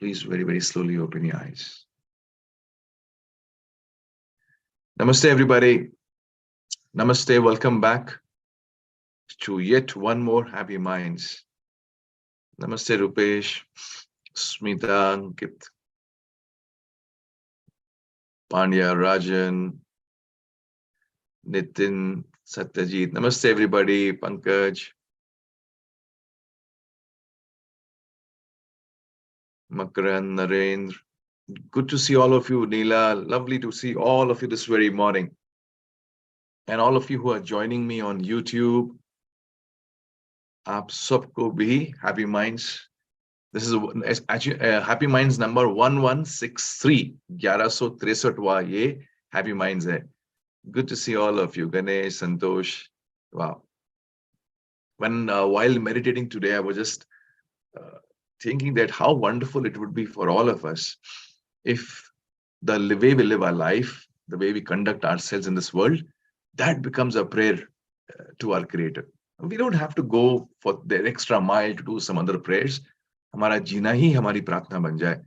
Please very slowly open your eyes. Namaste, everybody. Namaste. Welcome back to yet one more Happy Minds. Namaste, Rupesh, Smita, Ankit, Pandya, Rajan, Nitin, Satyajit. Namaste, everybody. Pankaj, Makaran, Narendra. Good to see all of you. Neela, lovely to see all of you this very morning. And all of you who are joining me on YouTube, आप सबको भी Happy Minds. This is actually Happy Minds number 1163. 1163वां ये Happy Minds है. Good to see all of you. Ganesh, Santosh. Wow. When while meditating today, I was just thinking that how wonderful it would be for all of us if the way we live our life, the way we conduct ourselves in this world, that becomes a prayer to our Creator. We don't have to go for the extra mile to do some other prayers. हमारा जीना ही हमारी प्रार्थना बन जाए.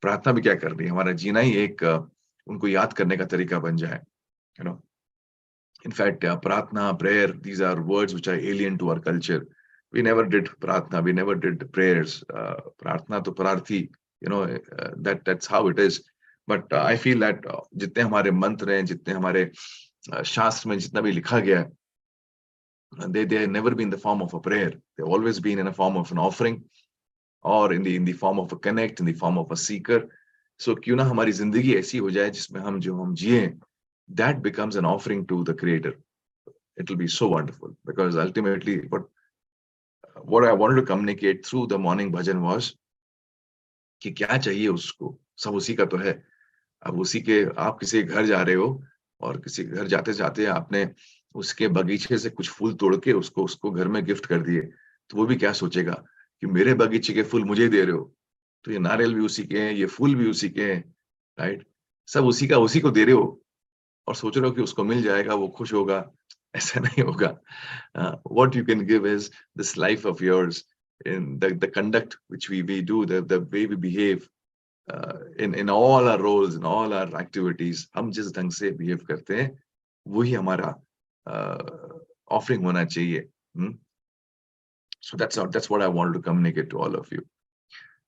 प्रार्थना भी क्या करनी है, हमारा जीना ही एक उनको याद करने का तरीका बन जाए. You know, in fact, प्रार्थना, prayer, these are words which are alien to our culture. We never did प्रार्थना, we never did prayers. प्रार्थना तो प्रार्थी, you know, that's how it is. But I feel that जितने हमारे मंत्र हैं, जितने हमारे शास्त्र में जितना भी लिखा गया है, they have never been in the form of a prayer. They've always been in a form of an offering, or in the form of a connect, in the form of a seeker. So क्यों ना हमारी जिंदगी ऐसी हो जाए जिसमें हम जिए, that becomes an offering to the Creator. It will be so wonderful, because ultimately what I wanted to communicate through the morning bhajan was कि क्या चाहिए उसको, सब उसी का तो है. अब उसी के, आप किसी घर जा रहे हो और किसी घर जाते जाते आपने उसके बगीचे से कुछ फूल तोड़ के उसको घर में गिफ्ट कर दिए, तो वो भी क्या सोचेगा कि मेरे बगीचे के फूल मुझे दे रहे हो. तो ये नारियल भी उसी के हैं, ये फूल भी उसी के हैं, राइट. सब उसी का, उसी को दे रहे हो और सोच रहे हो कि उसको मिल जाएगा, वो खुश होगा. ऐसा नहीं होगा. What you can give is this life of yours, in the conduct which we do, the way we behave in all our roles, in all our activities. हम जिस ढंग से behave करते हैं वही हमारा offering होना चाहिए. So that's what I wanted to communicate to all of you.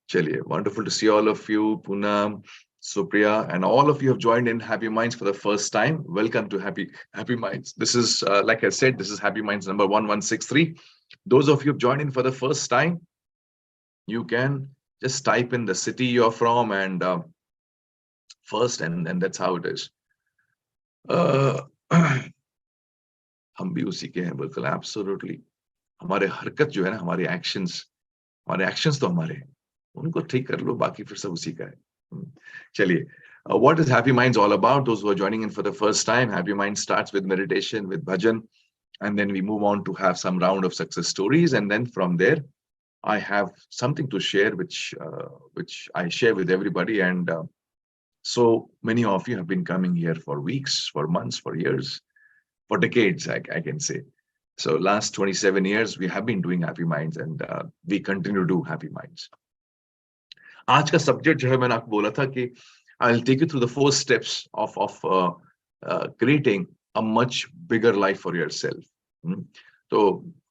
Chaliye, wonderful to see all of you. Poonam, Supriya, and all of you have joined in Happy Minds for the first time. Welcome to Happy Minds. This is, like I said, this is Happy Minds number 1163. Those of you who've joined in for the first time, you can just type in the city you're from and first, and that's how it is. हम भी उसी के हैं, बिल्कुल, absolutely. हमारे हरकत जो है ना, हमारे एक्शंस तो हमारे हैं, उनको ठीक कर लो, बाकी फिर सब उसी का है. चलिए, what is Happy Minds all about? Those who are joining in for the first time, Happy Minds starts with meditation, with bhajan, and then we move on to have some round of success stories, and then from there I have something to share which I share with everybody. And so many of you have been coming here for weeks, for months, for years, for decades, I can say. So last 27 years we have been doing Happy Minds, and we continue to do Happy Minds. आज का subject जो है, मैंने आपको बोला था कि I'll take you through the 4 steps of creating a much bigger life for yourself. तो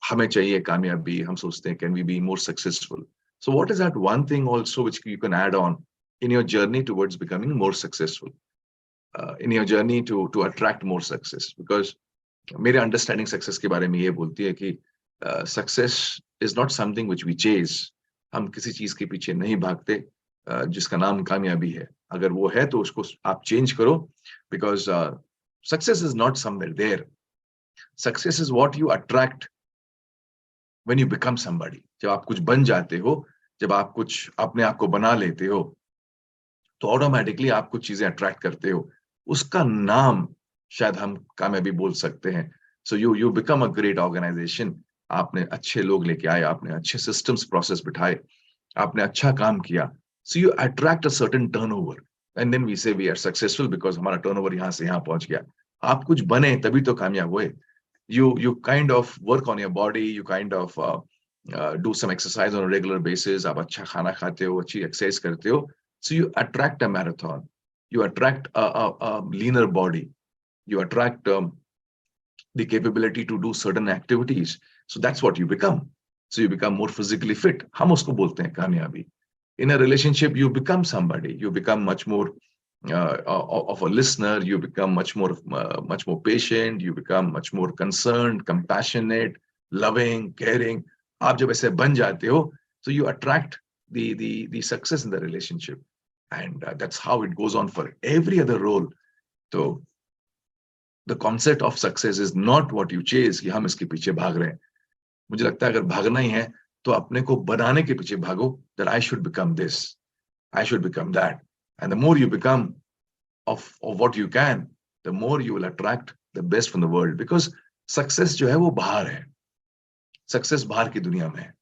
हमें चाहिए कामयाबी, हम सोचते हैं can we be more successful. So what is that one thing also which you can add on in your journey towards becoming more successful, in your journey to attract more success? Because मेरे understanding success के बारे में ये बोलती है कि success is not something which we chase. हम किसी चीज के पीछे नहीं भागते जिसका नाम कामयाबी है. अगर वो है तो उसको आप चेंज करो, because success is not somewhere there. Success is what you attract when you become somebody. जब आप कुछ बन जाते हो, जब आप कुछ अपने आप को बना लेते हो, तो ऑटोमेटिकली आप कुछ चीजें अट्रैक्ट करते हो. उसका नाम शायद हम कामयाबी बोल सकते हैं. So you become a great organization. आपने अच्छे लोग लेके आए, आपने अच्छे सिस्टम्स प्रोसेस बिठाए, आपने अच्छा काम किया. So you attract a certain turnover, and then we say we are successful because हमारा टर्नओवर यहाँ से यहाँ पहुंच गया. आप कुछ बने तभी तो कामयाब हुए. You kind of work on your body, you kind of do some exercise on a regular basis, आप अच्छा खाना खाते हो, अच्छी exercise करते हो, so you attract a marathon, you attract a leaner body, you attract the capability to do certain activities. So that's what you become. So you become more physically fit. हम उसको बोलते हैं कामयाबी. In a relationship, you become somebody. You become much more of a listener. You become much more patient. You become much more concerned, compassionate, loving, caring. आप जब ऐसे बन जाते हो, so you attract the success in the relationship, and that's how it goes on for every other role. So the concept of success is not what you chase कि हम इसके पीछे भाग रहे हैं. मुझे लगता है अगर भागना ही है तो अपने को बनाने के पीछे भागो, that I should become this, I should become that. And the more you become of what you can, the more you will attract the best from the world. Because success जो है वो बाहर है, success बाहर की दुनिया में है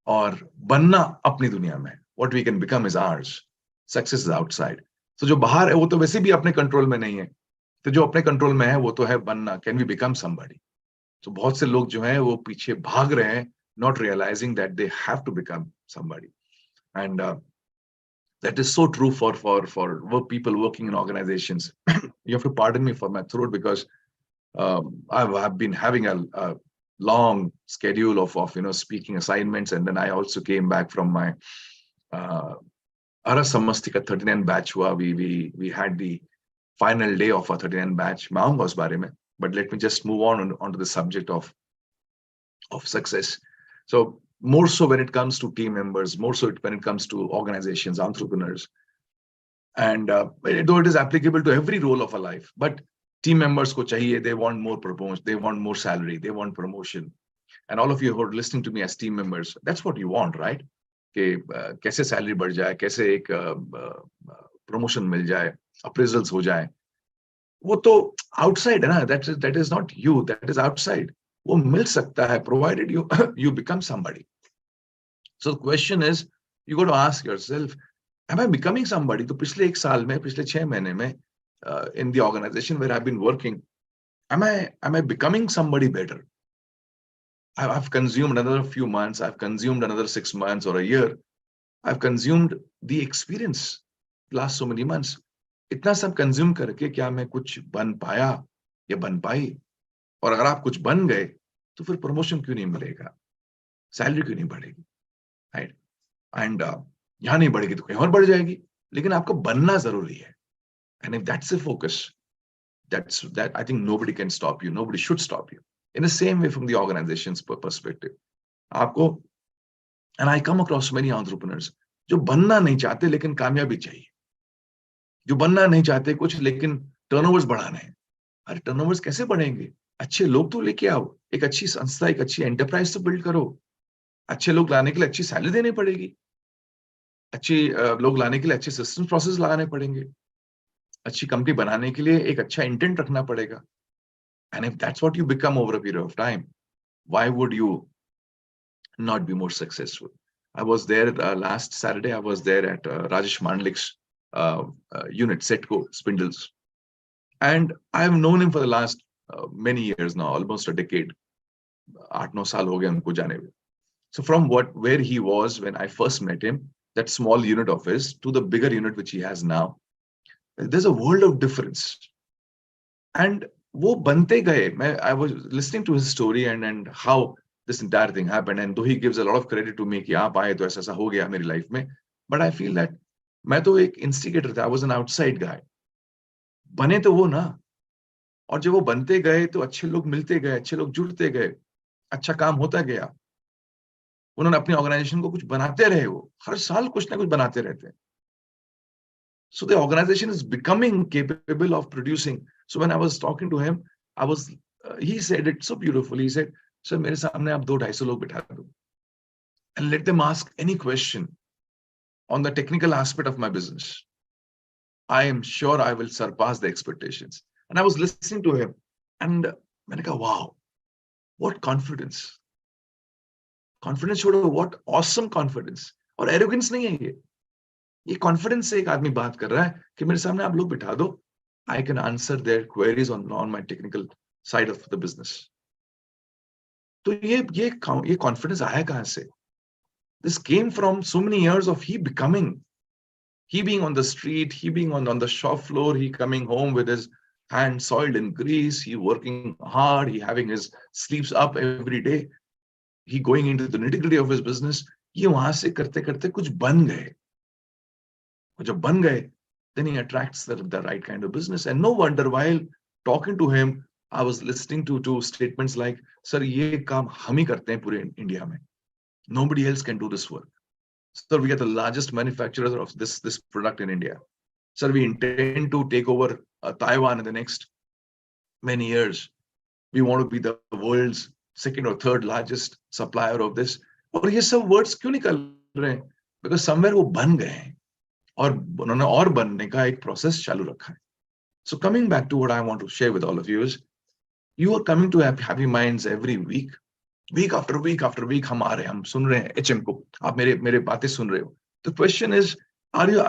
और बनना अपनी दुनिया में है. What we can become is ours. Success is outside. So जो बाहर है वो तो वैसे भी अपने कंट्रोल में नहीं है. तो जो अपने कंट्रोल में है वो तो है बनना. Can we become somebody? तो बहुत से लोग जो हैं वो पीछे भाग रहे हैं, not realizing that they have to become somebody. And that is so true for people working in organizations. You have to pardon me for my throat because I've been having a long schedule of speaking assignments, and then I also came back from my Aras Samastika 39 batch हुआ. We had the final day of our 39 batch. मैं आऊंगा उस बारे में, but let me just move onto the subject of success. So more so when it comes to team members, more so when it comes to organizations, entrepreneurs, and though it is applicable to every role of a life, but team members ko chahiye, they want more promotion, they want more salary, they want promotion. And all of you who are listening to me as team members, that's what you want, right? कि कैसे salary बढ़ जाए, कैसे एक promotion मिल जाए, appraisals हो जाए. वो तो आउटसाइड है ना, that is not you, that is outside. वो मिल सकता है provided you become somebody. So the question is, you got to ask yourself, am I becoming somebody? तो पिछले एक साल में, पिछले 6 महीने में in the organization where I've been working, am I becoming somebody better? I've consumed another few months, I've consumed another 6 months or a year, I've consumed the experience last so many months. इतना सब consume करके क्या मैं कुछ बन पाया या बन पाई? और अगर आप कुछ बन गए तो फिर प्रमोशन क्यों नहीं मिलेगा, सैलरी क्यों नहीं बढ़ेगी, राइट? एंड यहाँ नहीं बढ़ेगी तो कहीं और बढ़ जाएगी, लेकिन आपको बनना जरूरी है. And if that's the focus, that I think nobody can stop you, nobody should stop you. In the same way from the organization's perspective, आपको, and I come across many entrepreneurs जो बनना नहीं चाहते लेकिन कामयाबी चाहिए, जो बनना नहीं चाहते कुछ लेकिन टर्नओवर्स बढ़ाने हैं. अरे टर्नओवर्स कैसे बढ़ेंगे? अच्छे लोग तो लेके आओ, एक अच्छी संस्था, एक अच्छी एंटरप्राइज तो बिल्ड करो. अच्छे लोग लाने के लिए अच्छी सैलरी देनी पड़ेगी, अच्छी लोग लाने के लिए अच्छे सिस्टम प्रोसेस लगाने पड़ेंगे, अच्छी कंपनी बनाने के लिए एक अच्छा इंटेंट रखना पड़ेगा. And if that's what you become over a period of time, why would you not be more successful? I was there last Saturday. I was there at Rajesh Mandlik's unit, Setco Spindles, and I have known him for the last many years now, almost a decade. 8-9 साल हो गए हमको जाने में. So from where he was when I first met him, that small unit of his, to the bigger unit which he has now, there's a world of difference. And वो बनते गए. I was listening to his story and how this entire thing happened, and though he gives a lot of credit to me कि आप आए तो ऐसा हो गया मेरी लाइफ में, but I feel that मैं तो एक instigator था, I was an outside guy. बने तो वो ना, और जब वो बनते गए तो अच्छे लोग मिलते गए, अच्छे लोग जुड़ते गए, अच्छा काम होता गया. उन्होंने अपनी ऑर्गेनाइजेशन को कुछ बनाते रहे, वो हर साल कुछ ना कुछ बनाते रहते हैं. So the organization is becoming capable of producing. So when I was talking to him, he said it so beautifully. He said, "Sir, मेरे सामने आप 200-250 लोग बिठा दो, and let them ask any question on the technical aspect of my business. I am sure I will surpass the expectations." And I was listening to him, and मैंने कहा, wow, what confidence! Confidence छोड़ो, what awesome confidence! और arrogance नहीं है ये confidence से एक आदमी बात कर रहा है कि मेरे सामने आप लोग बिठा दो, I can answer their queries on my technical side of the business. तो ये कॉन्फिडेंस आया कहां से? This came from so many years of he being on the street, he being on the shop floor, he coming home with his hands soiled in grease, he working hard, he having his sleeves up every day, he going into the nitty-gritty of his business. ये वहां से करते करते कुछ बन गए, और जब बन गए, then he attracts the right kind of business. And no wonder while talking to him, I was listening to statements like, sir, ये काम हम ही करते हैं पूरे इंडिया में, nobody else can do this work. Sir, we are the largest manufacturers of this product in India. Sir, we intend to take over Taiwan in the next many years. We want to be the world's second or third largest supplier of this. और ये सब words क्यों निकल रहे हैं? Because somewhere वो बन गए हैं, और उन्होंने और बनने का एक process चालू रखा है. So coming back to what I want to share with all of you is, you are coming to Happy Minds every week. Week after week after week हम आ रहे हैं, हम सुन रहे हैं एचएम को, आप मेरे बातें सुन रहे हो. The question is, are you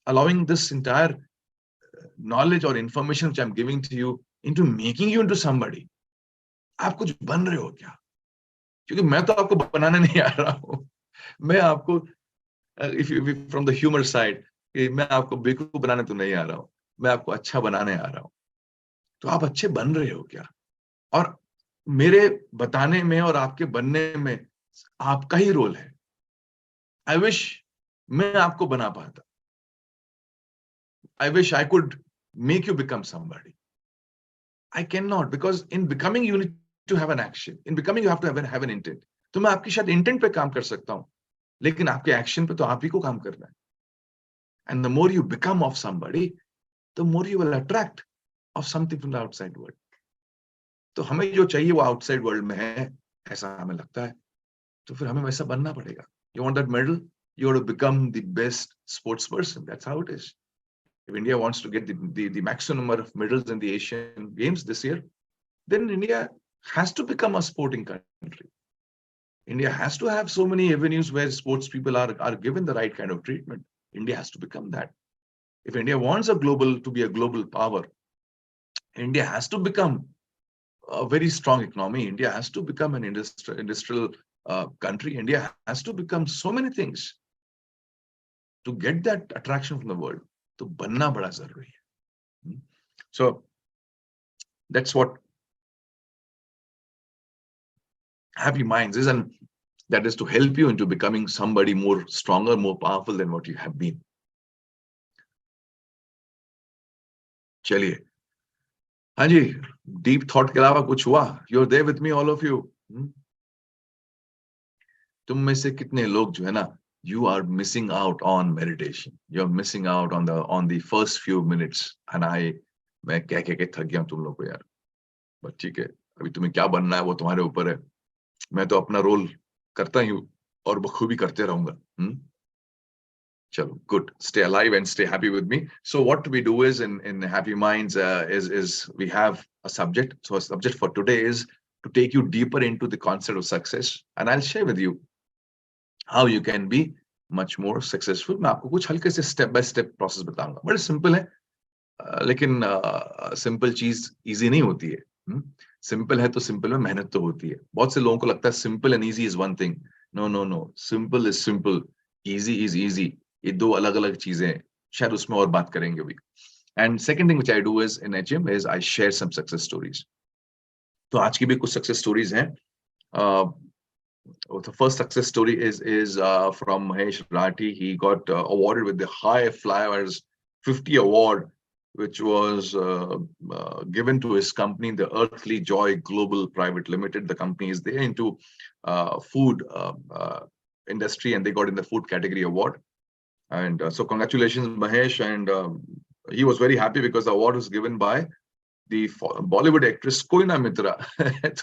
allowing this entire knowledge or information which I'm giving to you into making you into somebody? आप कुछ बन रहे हो क्या? क्योंकि मैं तो आपको बनाने नहीं आ रहा हूं, मैं आपको if you from the humor side, मैं आपको बेवकूफ बनाने तो नहीं आ रहा हूं, मैं आपको अच्छा बनाने आ रहा हूं. तो आप अच्छे बन रहे हो क्या? और मेरे बताने में और आपके बनने में आपका ही रोल है. आई विश मैं आपको बना पाता. I wish I could make you become somebody. I can not, because in becoming you need to have an action. In becoming you have to have an intent. तो मैं आपकी शायद intent पे काम कर सकता हूं, लेकिन आपके एक्शन पे तो आप ही को काम करना है. And the more you become of somebody, the more you will attract of something from the outside world. तो हमें जो चाहिए वो आउटसाइड वर्ल्ड में है, ऐसा हमें लगता है. तो फिर हमें वैसा बनना पड़ेगा. You want that medal? You have to become the best sports person. That's how it is. If India wants to get the maximum number of medals in the Asian Games this year, then India has to become a sporting country. India has to have so many avenues where sports people are given the right kind of treatment. India has to become that. If India wants to be a global power, India has to become a very strong economy. India has to become an industrial country. India has to become so many things to get that attraction from the world. तो बनना बड़ा जरूरी है. So that's what Happy Minds is, and that is to help you into becoming somebody more stronger, more powerful than what you have been. चलिए, हाँ जी, deep thought के अलावा कुछ हुआ? You're there with me, all of you. तुम में से कितने लोग जो है ना, you are missing out on meditation. You're missing out on the first few minutes. And मैं कह के थक गया तुम लोग को यार. बट ठीक है, अभी तुम्हें क्या बनना है वो तुम्हारे ऊपर है. मैं तो अपना रोल करता ही हूँ और बखूबी करते रहूंगा. चलो, good. Stay alive and stay happy with me. So what we do is in Happy Minds is we have a subject. So a subject for today is to take you deeper into the concept of success, and I'll share with you how you can be much more successful. मैं आपको कुछ हल्के से step by step process बताऊंगा. बड़े simple है, लेकिन simple चीज इजी नहीं होती है. सिंपल है तो सिंपल में मेहनत तो होती है. बहुत से लोगों को लगता है simple and easy is one thing. No no no, simple is simple, easy is easy. ये दो अलग अलग चीजें. शायद उसमें और बात करेंगे अभी. And second thing which I do is in hmm is I share some success stories. तो आज की भी कुछ सक्सेस स्टोरीज हैं. The first success story is from Mahesh Rathi. He got awarded with the High Flyers 50 award, which was given to his company, the Earthly Joy Global Private Limited. The company is there into food industry, and they got in the food category award. And so congratulations, Mahesh. And he was very happy because the award was given by the Bollywood actress Koina Mitra.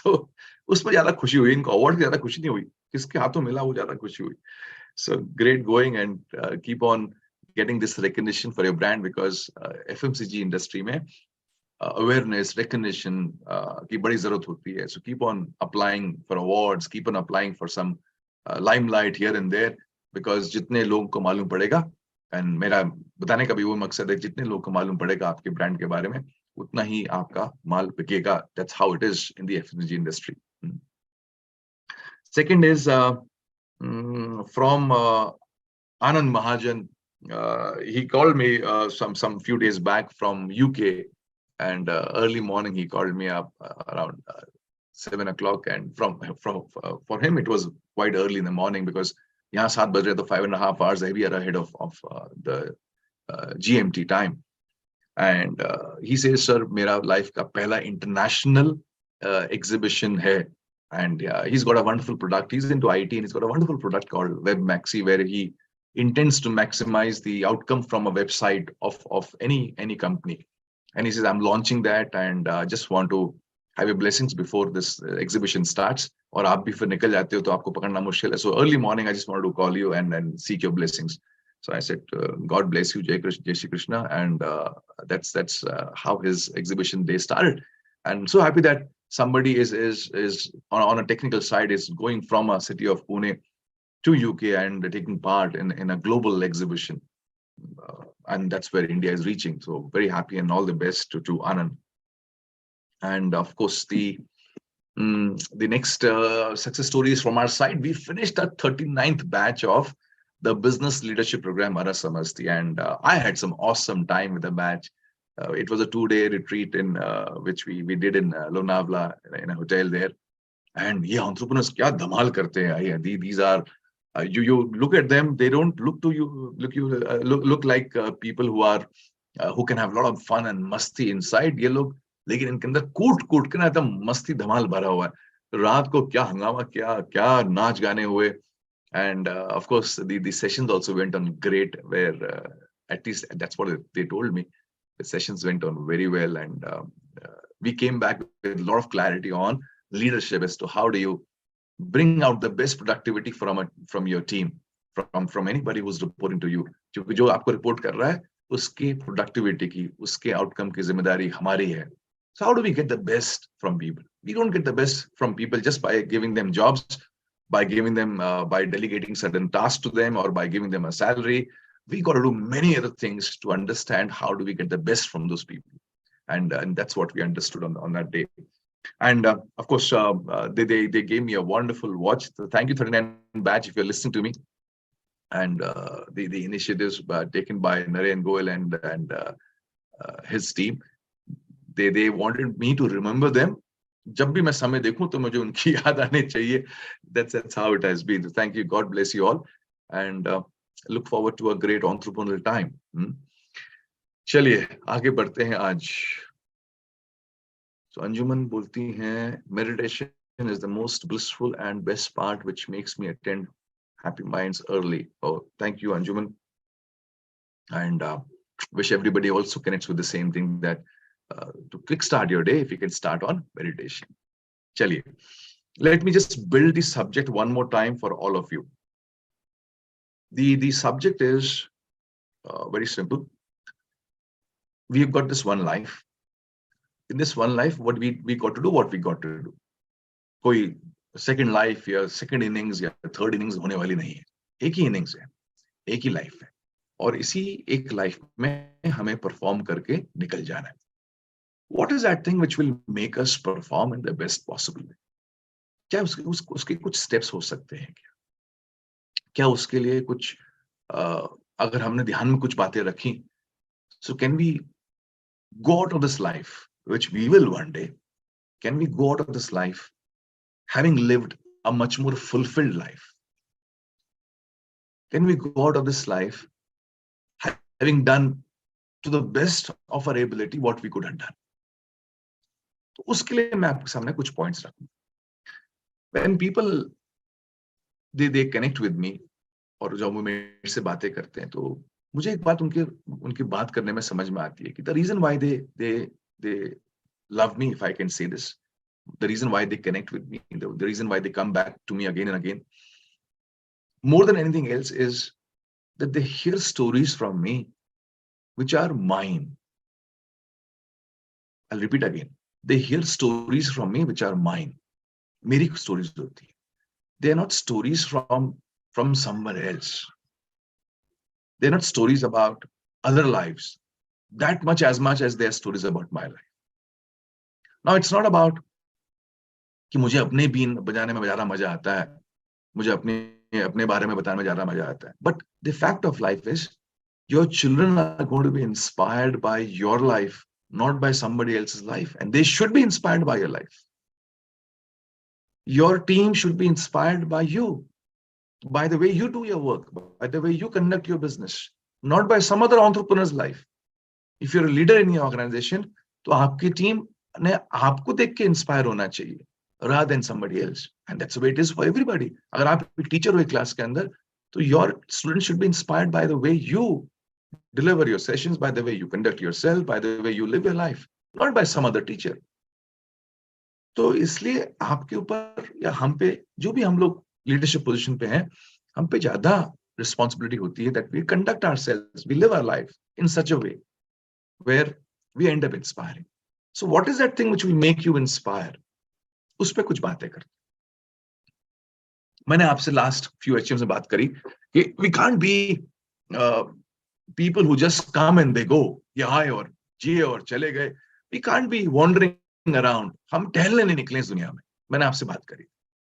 तो उसमें ज्यादा खुशी हुई. इनको award की ज्यादा खुशी नहीं हुई, किसके हाथों मिला वो ज्यादा खुशी हुई. So great going, and keep on getting this recognition for your brand, because FMCG industry में awareness, recognition की बड़ी जरूरत होती है. So keep on applying for awards, keep on applying for some limelight here and there, because जितने लोगों को मालूम पड़ेगा, and मेरा बताने का भी वो मकसद है, जितने लोगों को मालूम पड़ेगा आपके ब्रांड के बारे में, उतना ही आपका माल बिकेगा. That's how it is in the FMCG industry. Second is from Anand Mahajan. He called me some few days back from UK, and early morning he called me up around 7 o'clock, and for him it was quite early in the morning because यहाँ 7 बज रहे तो 5.5 hours heavier ahead of the GMT time. And he says, sir, मेरा life का पहला international exhibition है. And he's got a wonderful product. He's into IT, and he's got a wonderful product called Web Maxi, where he intends to maximize the outcome from a website of any company. And he says, I'm launching that, and just want to have your blessings before this exhibition starts. और आप भी फिर निकल जाते हो तो आपको पकड़ना मुश्किल है. So early morning, I just wanted to call you and seek your blessings. So I said, God bless you, Jai Shri Krishna, and that's how his exhibition day started. And so happy that somebody is on a technical side is going from a city of Pune to UK and taking part in a global exhibition, and that's where India is reaching. So very happy, and all the best to Anand. And of course, the next success stories from our side. We finished our 39th batch of the business leadership program Arasamasti, and I had some awesome time with the batch. It was a 2-day retreat in which we did in Lonavala in a hotel there. And yeah, entrepreneurs kya dhamal karte hain. These are you look at them, they don't look to you look like people who can have a lot of fun and masti inside. ये लोग लेकिन इनके अंदर कूट के ना एकदम मस्ती धमाल भरा हुआ है. रात को क्या हंगामा, क्या नाच गाने हुए. And of course, the sessions also went on great, where at least that's what they told me. The sessions went on very well, and we came back with a lot of clarity on leadership as to how do you bring out the best productivity from your team, from anybody who's reporting to you. क्योंकि जो आपको report कर रहा है, उसके productivity की, उसके outcome की जिम्मेदारी हमारी है. So how do we get the best from people? We don't get the best from people just by giving them jobs, by giving them, by delegating certain tasks to them, or by giving them a salary. We got to do many other things to understand how do we get the best from those people. And that's what we understood on that day. And of course, they gave me a wonderful watch. So thank you, 39 batch, if you're listening to me. And the initiatives taken by Naren Goel and his team, they wanted me to remember them. जब भी मैं समय देखूं तो मुझे उनकी याद आनी चाहिए. That's how it has been. So thank you. God bless you all, and look forward to a great entrepreneurial time. चलिए आगे बढ़ते हैं आज. So अंजुमन बोलती हैं, meditation is the most blissful and best part which makes me attend Happy Minds early. Oh, thank you, Anjuman. And wish everybody also connects with the same thing, that to kickstart your day, if you can start on meditation. Chaliye. Let me just build the subject one more time for all of you. The subject is very simple. We've got this one life. In this one life, what we got to do, what we got to do. कोई second life या second innings या third innings होने वाली नहीं है. एक ही innings है, एक ही life है, और इसी एक life में हमें perform करके निकल जाना है. What is that thing which will make us perform in the best possible way? क्या उसके कुछ steps हो सकते हैं क्या? क्या उसके लिए कुछ अगर हमने ध्यान में कुछ बातें रखी, so can we go out of this life, which we will one day, can we go out of this life having lived a much more fulfilled life? Can we go out of this life having done to the best of our ability what we could have done? तो उसके लिए मैं आपके सामने कुछ points रखूंगा. When people they connect with me, और जब वो मेरे से बातें करते हैं, तो मुझे एक बात उनकी बात करने में समझ में आती है कि the reason why they love me, if I can say this, the reason why they connect with me, the reason why they come back to me again and again, more than anything else, is that they hear stories from me which are mine. I'll repeat again. They hear stories from me which are mine. मेरी stories होती है. They are not stories from somewhere else. They're not stories about other lives that much as they are stories about my life. Now it's not about कि मुझे अपने been बजाने में ज़्यादा मजा आता है मुझे अपने अपने बारे में बताने में ज्यादा मजा आता है. But the fact of life is your children are going to be inspired by your life, not by somebody else's life, and they should be inspired by your life. Your team should be inspired by you, by the way you do your work, by the way you conduct your business, not by some other entrepreneur's life. If you're a leader in your organization, तो आपकी team ने आपको देख के inspire होना चाहिए rather than somebody else. And that's the way it is for everybody. अगर आप एक टीचर हो क्लास के अंदर, तो your students should be inspired by the way you deliver your sessions, by the way you conduct yourself, by the way you live your life, not by some other teacher. तो इसलिए आपके ऊपर या हम पे, जो भी हम लोग लीडरशिप पोजीशन पे हैं, हम पे ज्यादा रिस्पॉन्सिबिलिटी होती है that we conduct ourselves, we live our life in such a way where we end up inspiring. So what is that thing which will make you inspire? उस पे कुछ बातें करते. मैंने आपसे लास्ट फ्यू एचएम्स में बात करी कि we can't be people who just come and they go, ये आए और जिए और चले गए. We can't be wandering around. हम टहलने नहीं निकले इस दुनिया में. मैंने आपसे बात करी.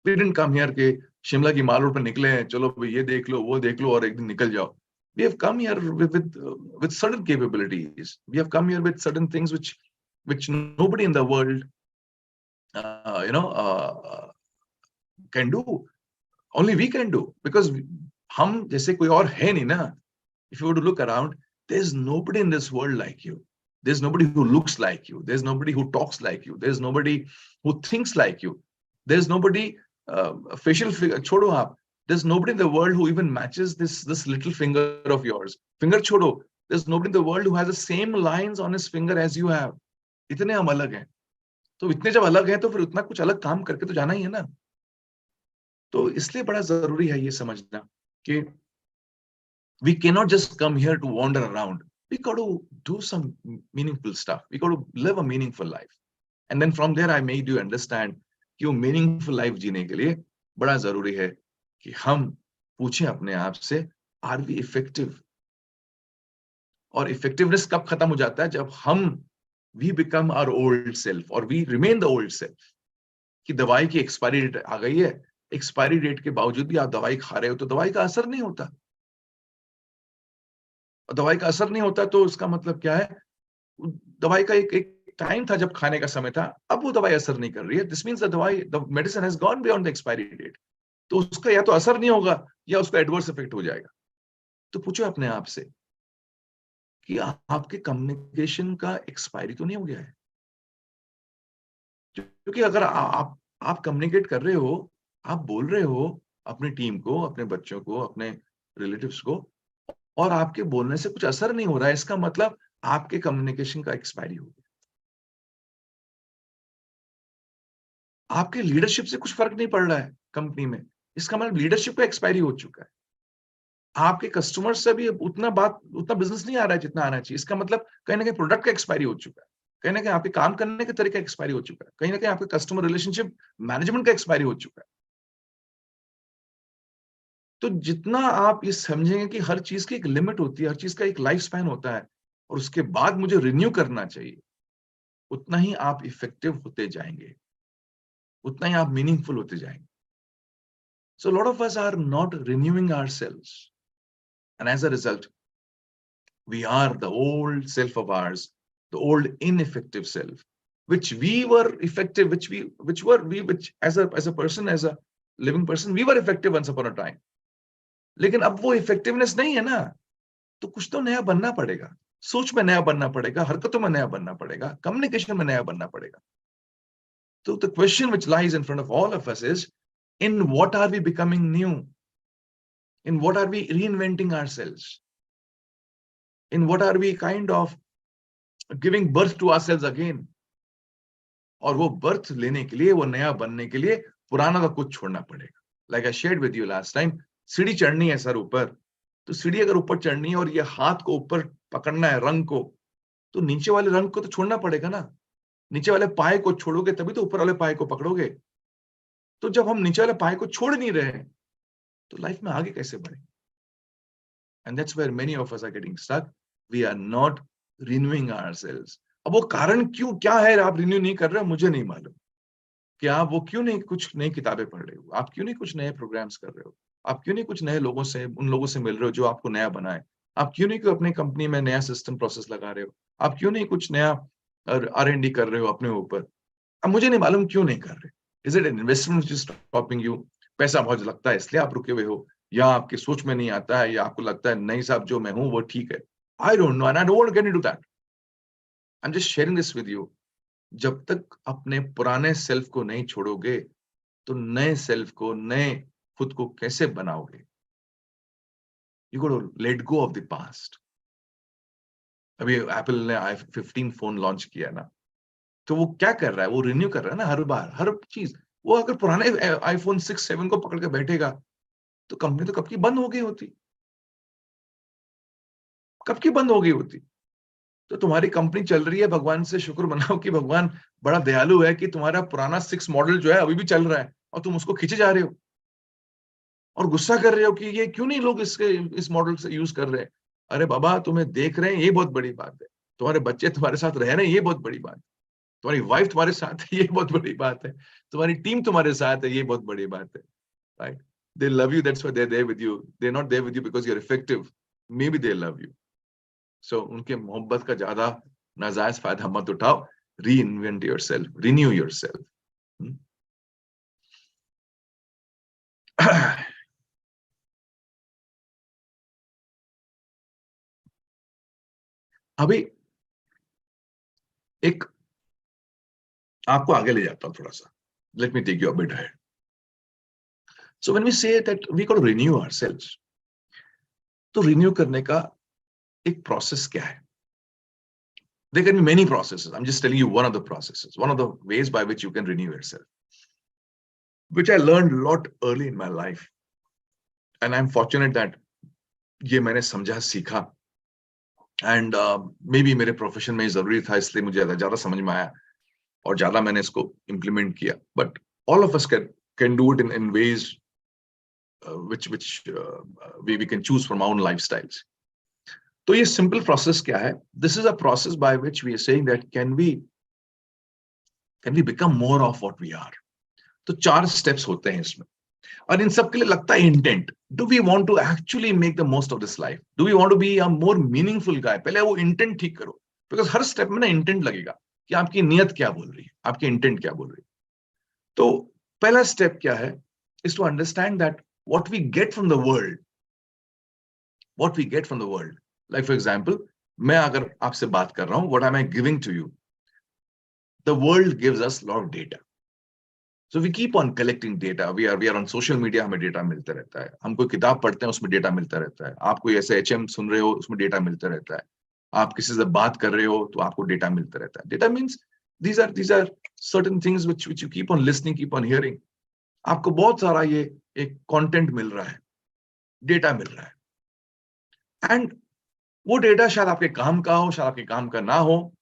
We didn't come here कि शिमला की माल रोड पर निकले हैं, चलो ये देख लो वो देख लो और एक दिन निकल जाओ. We have come here with certain capabilities. We have come here with certain things which nobody in the world can do. Only we can do, because हम जैसे कोई और है नहीं ना. If you were to look around, there's nobody in this world like you. There's nobody who looks like you. There's nobody who talks like you. There's nobody who thinks like you. There's nobody facial figure. छोड़ो आप. There's nobody in the world who even matches this little finger of yours. Finger छोड़ो. There's nobody in the world who has the same lines on his finger as you have. इतने हम अलग हैं. तो इतने जब अलग हैं तो फिर उतना कुछ अलग काम करके तो जाना ही है ना. तो इसलिए बड़ा जरूरी है ये समझना कि we cannot just come here to wander around. We got to do some meaningful stuff. We got to live a meaningful life. And then from there I made you understand कि वो meaningful life जीने के लिए बड़ा जरूरी है कि हम पूछें अपने आप से, are we effective? और effectiveness कब खत्म हो जाता है? जब हम we become our old self or we remain the old self. कि दवाई की एक्सपायरी डेट आ गई है, एक्सपायरी डेट के बावजूद भी आप दवाई खा रहे हो तो दवाई का असर नहीं होता. दवाई का असर नहीं होता तो उसका मतलब क्या है? दवाई का एक टाइम था जब खाने का समय था, अब वो दवाई असर नहीं कर रही है. This means the medicine has gone beyond the expiry date. तो उसका या तो असर नहीं होगा या उसका एडवर्स इफेक्ट हो जाएगा. तो पूछो अपने आप से कि आपके कम्युनिकेशन का एक्सपायरी तो नहीं हो गया है? क्योंकि अगर आप कम्युनिकेट कर रहे हो, आप बोल रहे हो अपनी टीम को, अपने बच्चों को, अपने रिलेटिव्स को, और आपके बोलने से कुछ असर नहीं हो रहा है, इसका मतलब आपके कम्युनिकेशन का एक्सपायरी हो गया. आपके लीडरशिप से कुछ फर्क नहीं पड़ रहा है कंपनी में, इसका मतलब लीडरशिप का एक्सपायरी हो चुका है. आपके कस्टमर से भी उतना बिजनेस नहीं आ रहा है जितना आना चाहिए, इसका मतलब कहीं ना कहीं प्रोडक्ट का एक्सपायरी हो चुका है. कहीं ना कहीं आपके काम करने के तरीके का एक्सपायरी हो चुका है. कहीं ना कहीं आपके कस्टमर रिलेशनशिप मैनेजमेंट का एक्सपायरी हो चुका है. तो जितना आप ये समझेंगे कि हर चीज की एक लिमिट होती है, हर चीज का एक लाइफ स्पैन होता है, और उसके बाद मुझे रिन्यू करना चाहिए, उतना ही आप इफेक्टिव होते जाएंगे, उतना ही आप मीनिंगफुल होते जाएंगे. So a lot of us are not renewing ourselves, and as a result we are the old self of ours, the old ineffective self, which we were effective, which as a person, as a living person, we were effective once upon a time. लेकिन अब वो effectiveness नहीं है ना, तो कुछ तो नया बनना पड़ेगा. सोच में नया बनना पड़ेगा, हरकतों में नया बनना पड़ेगा, कम्युनिकेशन में नया बनना पड़ेगा. So the question which lies in front of all of us is, in what are we becoming new? In what are we reinventing ourselves? In what are we kind of giving birth to ourselves again? और वो birth लेने के लिए, वो नया बनने के लिए पुराना का कुछ छोड़ना पड़ेगा. Like I shared with you last time, सीढ़ी चढ़नी है सर ऊपर, तो सीढ़ी अगर ऊपर चढ़नी है और ये हाथ को ऊपर पकड़ना है रंग को, तो नीचे वाले रंग को तो छोड़ना पड़ेगा ना. नीचे वाले पाए को छोड़ोगे तभी तो ऊपर वाले पाए को पकड़ोगे. तो जब हम नीचे वाले पाए को छोड़ नहीं रहे हैं, तो लाइफ में आगे कैसे बढ़े? And that's where many of us are getting stuck. We are not renewing ourselves. अब वो कारण क्या है आप रिन्यू नहीं कर रहे हो, मुझे नहीं मालूम. कि आप वो क्यों नहीं कुछ नई किताबें पढ़ रहे हो, आप क्यों नहीं कुछ नए प्रोग्राम्स कर रहे हो, आप क्यों नहीं कुछ नए लोगों से, उन लोगों से मिल रहे हो जो आपको नया बनाए, आप क्यों नहीं कोई अपनी कंपनी में नया सिस्टम प्रोसेस लगा रहे हो, आप क्यों नहीं कुछ नया R&D कर रहे हो अपने ऊपर। अब मुझे नहीं मालूम क्यों नहीं कर रहे। Is it an investment which is stopping you? पैसा बहुत लगता है इसलिए आप रुके हुए हो, या आपकी सोच में नहीं आता है, या आपको लगता है नहीं साहब जो मैं हूं वो ठीक है। I don't know and I don't want to get into that. I am just sharing this with you. जब तक अपने पुराने सेल्फ को नहीं छोड़ोगे तो नए सेल्फ को, नए खुद को कैसे बनाओगे? You got to let go of the past. अभी एप्पल ने i15 फोन लॉन्च किया ना, तो वो क्या कर रहा है, वो रिन्यू कर रहा है ना हर बार हर चीज। वो अगर पुराने आईफोन 6 7 को पकड़ के बैठेगा तो कंपनी तो कब की बंद हो गई होती, कब की बंद हो गई होती। तो तुम्हारी कंपनी चल रही है, भगवान से शुक्र मनाओ कि भगवान बड़ा दयालु है कि तुम्हारा पुराना 6 मॉडल जो है अभी भी चल रहा है और तुम उसको खींचे जा रहे हो और गुस्सा कर रहे हो कि ये क्यों नहीं लोग इसके इस मॉडल से यूज कर रहे हैं। अरे बाबा, तुम्हें देख रहे हैं ये बहुत बड़ी बात है, तुम्हारे बच्चे तुम्हारे साथ रह रहे हैं ये बहुत बड़ी बात है, तुम्हारी वाइफ तुम्हारे साथ है ये बहुत बड़ी बात है, तुम्हारी टीम तुम्हारे साथ है ये बहुत बड़ी बात है। Right? They love you, that's why they are there with you, they are not there with you because you are effective, maybe they love you. So उनके मोहब्बत का ज्यादा नाजायज फायदा मत उठाओ। Reinvent yourself, renew yourself. अभी एक आपको आगे ले जाता हूं थोड़ा सा। Let me take you a bit ahead. So when we say that we got to renew ourselves, तो रिन्यू करने का एक प्रोसेस क्या है? There can be many processes. I'm just telling you one of the processes, one of the ways by which you can renew yourself, which I learned a lot early in my life. And I'm fortunate that ये मैंने समझा, सीखा, and may be मेरे profession में जरूरी था इसलिए मुझे ज्यादा समझ में आया और ज्यादा मैंने इसको इम्प्लीमेंट किया। But all of us can do it in ways which we can choose from our own lifestyles. तो ये सिंपल प्रोसेस क्या है? This is a process by which we are saying that can we become more of what we are. तो 4 steps होते हैं इसमें और इन सब के लिए लगता है intent. Do we want to actually make the most of this life? Do we want to be a more meaningful guy? पहले वो इंटेंट ठीक करो, बिकॉज हर स्टेप में ना इंटेंट लगेगा कि आपकी नियत क्या बोल रही है, आपकी इंटेंट क्या बोल रही है। तो पहला स्टेप क्या है? Is to understand that what we get from the world, what we get from the world. Like for example, मैं अगर आपसे बात कर रहा हूं, what am I giving to you? The world gives us lot of data. So we keep on collecting data. We are on social media, हमें data मिलता रहता है। हम कोई किताब पढ़ते हैं उसमें डेटा मिलता रहता है। आप कोई ऐसे HM सुन रहे हो उसमें डेटा मिलता रहता है। आप किसी से बात कर रहे हो तो आपको डेटा मिलता रहता है। Data means these are certain things which you keep on listening, keep on hearing. आपको बहुत सारा ये एक कंटेंट मिल रहा है, डेटा मिल रहा है, एंड वो डेटा शायद आपके काम का हो, शायद आपके काम का ना हो,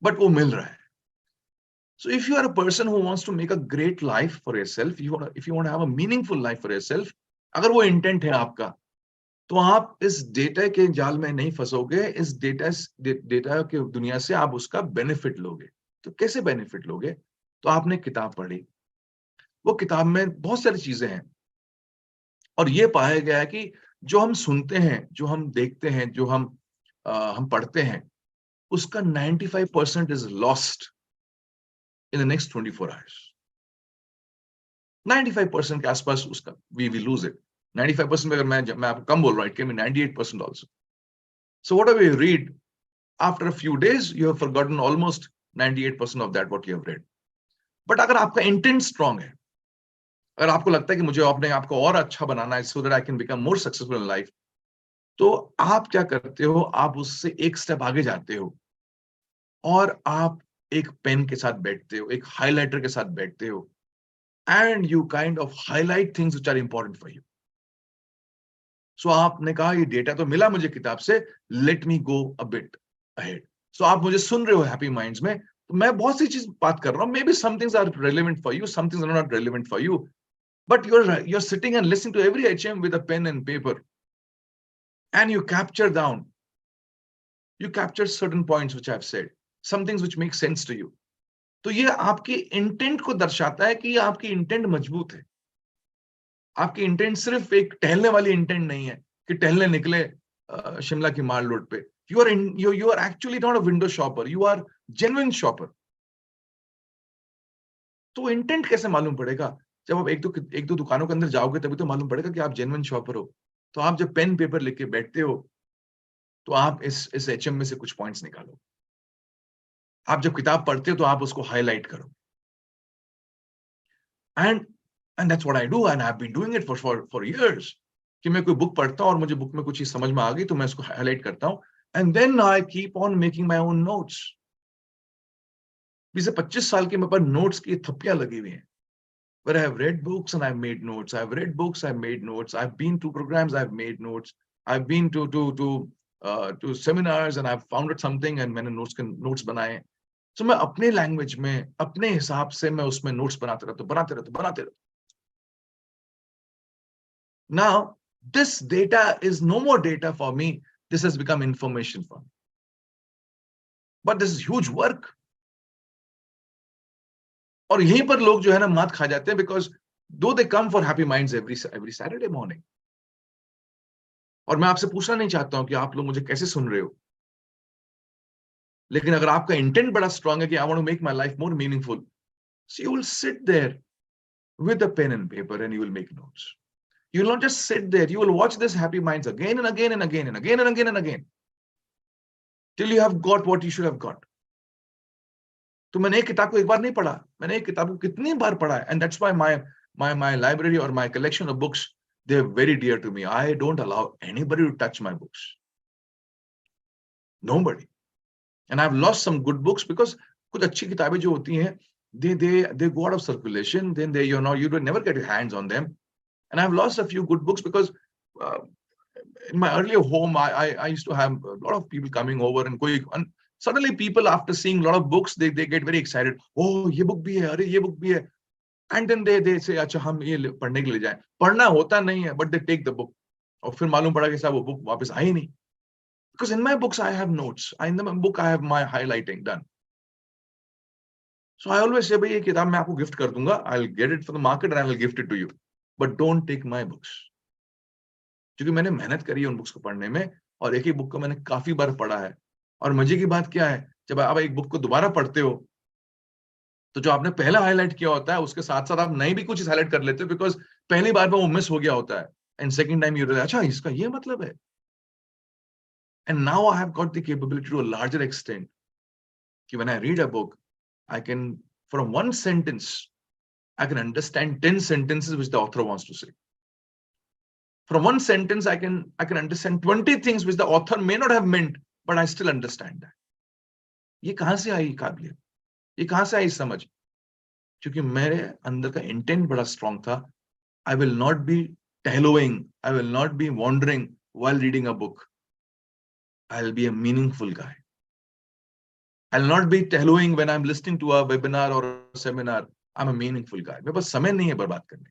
बट वो मिल रहा है। So if you are a person who wants to make a great life for yourself, if you want to have a meaningful life for yourself, अगर वो इंटेंट है आपका, तो आप इस डेटा के जाल में नहीं फंसोगे। इस डेटा के दुनिया से आप उसका बेनिफिट लोगे। तो कैसे बेनिफिट लोगे? तो आपने किताब पढ़ी, वो किताब में बहुत सारी चीजें हैं और ये पाया गया है कि जो हम सुनते हैं, जो हम देखते हैं, जो हम पढ़ते हैं, उसका 95% is lost in the next 24 hours. 95% के आसपास उसका वी लूज इट। 95% में अगर मैं आपको कम बोल रहा हूँ, it can be 98% also. So whatever you read, after a few days you have forgotten almost 98% of that what you have read. But अगर आपका इंटेंट स्ट्रांग है, अगर आपको लगता है कि मुझे अपने आप को और अच्छा बनाना है so that I can become more successful in life, तो आप क्या करते हो? आप उससे एक स्टेप आगे जाते हो और आप एक पेन के साथ बैठते हो, एक हाइलाइटर के साथ बैठते हो, and you kind of highlight things which are important for you. So आपने कहा ये डेटा तो मिला मुझे किताब से, let me go a bit ahead. So आप मुझे सुन रहे हो हैप्पी माइंड्स में, तो मैं बहुत सी चीज बात कर रहा हूँ। Maybe some things are relevant for you, some things are not relevant for you, but you're sitting and listening to every HM with a pen and paper, and you capture certain points which I've said, some things which make sense to you, तो ये आपकी intent को दर्शाता है कि आपकी intent मजबूत है। आपकी इंटेंट सिर्फ एक टहलने वाली इंटेंट नहीं है कि टहलने निकले शिमला की माल रोड पे। You are actually not a window shopper, you are genuine shopper. तो इंटेंट कैसे मालूम पड़ेगा? जब आप एक दो दुकानों के अंदर जाओगे तभी तो मालूम पड़ेगा कि आप जेन्युइन शॉपर हो। तो आप जब पेन पेपर लेके बैठते हो तो आप इस एचएम में से कुछ पॉइंट्स निकालो। आप जब किताब पढ़ते हो तो आप उसको हाइलाइट करो। And that's what I do and I have been doing it for years. कि मैं कोई बुक पढ़ता हूँ और मुझे बुक में कुछ चीज समझ में आ गई तो मैं उसको हाइलाइट करता हूँ and then I keep on making my own notes. पिछले 25 साल के मेरे पास नोट्स की थप्पियां लगी हुई हैं। Where I have read books and I've made notes. I've read books, I've made notes. I've been to programs, I've made notes. I've been to seminars and I've founded something and मैंने notes बनाए। So मैं अपने language में अपने हिसाब से मैं उसमें notes बनाते रहता हूँ। Now this data is no more data for me. This has become information for me. But this is huge work. और यहीं पर लोग जो है ना मात खा जाते हैं because though they come for happy minds every Saturday morning. और मैं आपसे पूछना नहीं चाहता हूं कि आप लोग मुझे कैसे सुन रहे हो, लेकिन अगर आपका इंटेंट बड़ा स्ट्रांग है कि I want to make my life more meaningful, so you will sit there with a pen and paper and you will make notes. You will not just sit there, you will watch this happy minds again and again and again and again and again and again till you have got what you should have got. तो मैंने एक किताब को एक बार नहीं पढ़ा, मैंने एक किताब को कितनी बार पढ़ा है, and that's why my library or my collection of books, they're very dear to me. I don't allow anybody to touch my books. Nobody. And I've lost some good books because कुछ अच्छी किताबें जो होती हैं they go out of circulation, then they you don't never get your hands on them. And I've lost a few good books because uh, in my earlier home I used to have a lot of people coming over and suddenly people after seeing a lot of books they get very excited. Oh ये book भी है, अरे ये book भी है. And then they say अच्छा हम ये पढ़ने के लिए जाएं. पढ़ना होता नहीं है but they take the book. और फिर मालूम पड़ा कि साहब वो book वापस आई नहीं. Because in my books I have notes. In the book I have my highlighting done. So I always say, भाई ये किताब मैं आपको गिफ्ट कर दूंगा. I'll get it from the market and I will gift it to you. But don't take my books. क्योंकि मैंने मेहनत करी है उन बुक्स को पढ़ने में और एक ही बुक को मैंने काफी बार पढ़ा है. और मजे की बात क्या है, जब आप एक बुक को दोबारा पढ़ते हो तो जो आपने पहला हाईलाइट किया होता है उसके साथ साथ आप नई भी कुछ हाईलाइट कर लेते हो बिकॉज पहली बार में वो मिस हो गया होता है. एंड सेकंड टाइम यू अच्छा इसका ये मतलब है. And now I have got the capability to a larger extent. When I read a book, I can, from one sentence, I can understand 10 sentences which the author wants to say. From one sentence, I can understand 20 things which the author may not have meant, but I still understand that. ये कहाँ से आई काबिलियत? ये कहाँ से आई समझ? क्योंकि मेरे अंदर का इंटेंट बड़ा स्ट्रांग था. I will not be tellowing, I will not be wandering while reading a book. I'll be a meaningful guy. I'll not be tellowing when I'm listening to a webinar or a seminar. I'm a meaningful guy. मेरे पास समय नहीं है बर्बाद करने.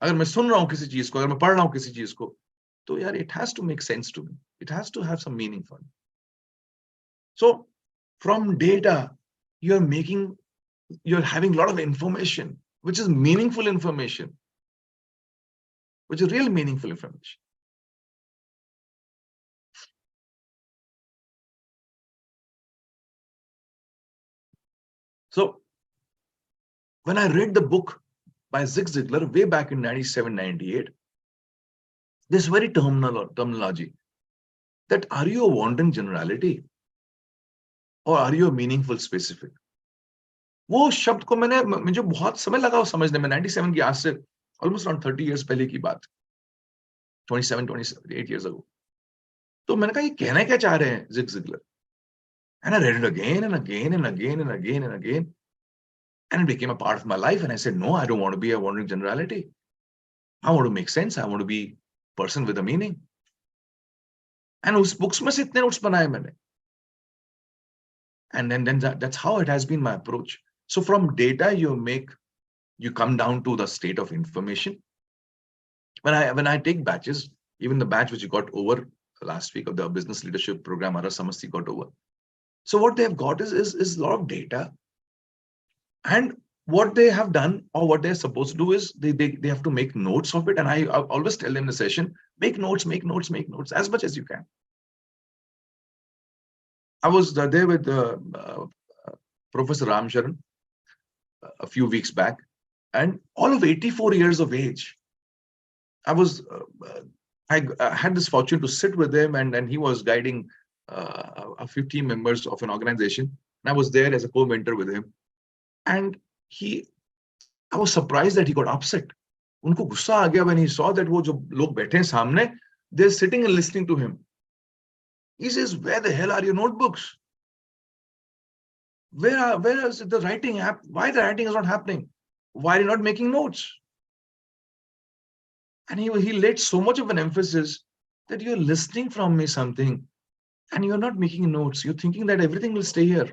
अगर मैं सुन रहा हूँ किसी चीज को, अगर मैं पढ़ रहा हूँ किसी चीज को, तो यार it has to make sense to me. It has to have some meaning for me. So from data, you're having a lot of information, which is meaningful information, which is real meaningful information. So when I read the book by Zig Ziglar way back in 97, 98, this very terminology that are you a wandering generality or are you a meaningful specific? वो शब्द को मुझे बहुत समय लगा समझने में. 97 की आज से almost around 30 years पहले की बात, 28 years ago. तो मैंने कहा ये कहना क्या चाह रहे हैं Zig Ziglar? And I read it again and again and again and again and again. And it became a part of my life. And I said, no, I don't want to be a wandering generality. I want to make sense. I want to be a person with a meaning. And उस books में से इतने notes बनाए मैंने. And then that's how it has been my approach. So from data, you come down to the state of information. When I take batches, even the batch which got over last week of the business leadership program, Ara Samasti got over. So what they have got is a lot of data, and what they have done or what they're supposed to do is they have to make notes of it. And I always tell them in the session, make notes, make notes, make notes as much as you can. I was there with Professor Ramcharan a few weeks back, and all of 84 years of age. I was I had this fortune to sit with him, and he was guiding a few team members of an organization, and I was there as a co-mentor with him. And I was surprised that he got upset. उनको गुस्सा आ गया when he saw that वो जो लोग बैठे हैं सामने, they're sitting and listening to him. He says, "Where the hell are your notebooks? Where is the writing? Why the writing is not happening? Why are you not making notes?" And he laid so much of an emphasis that you're listening from me something and you're not making notes. You're thinking that everything will stay here.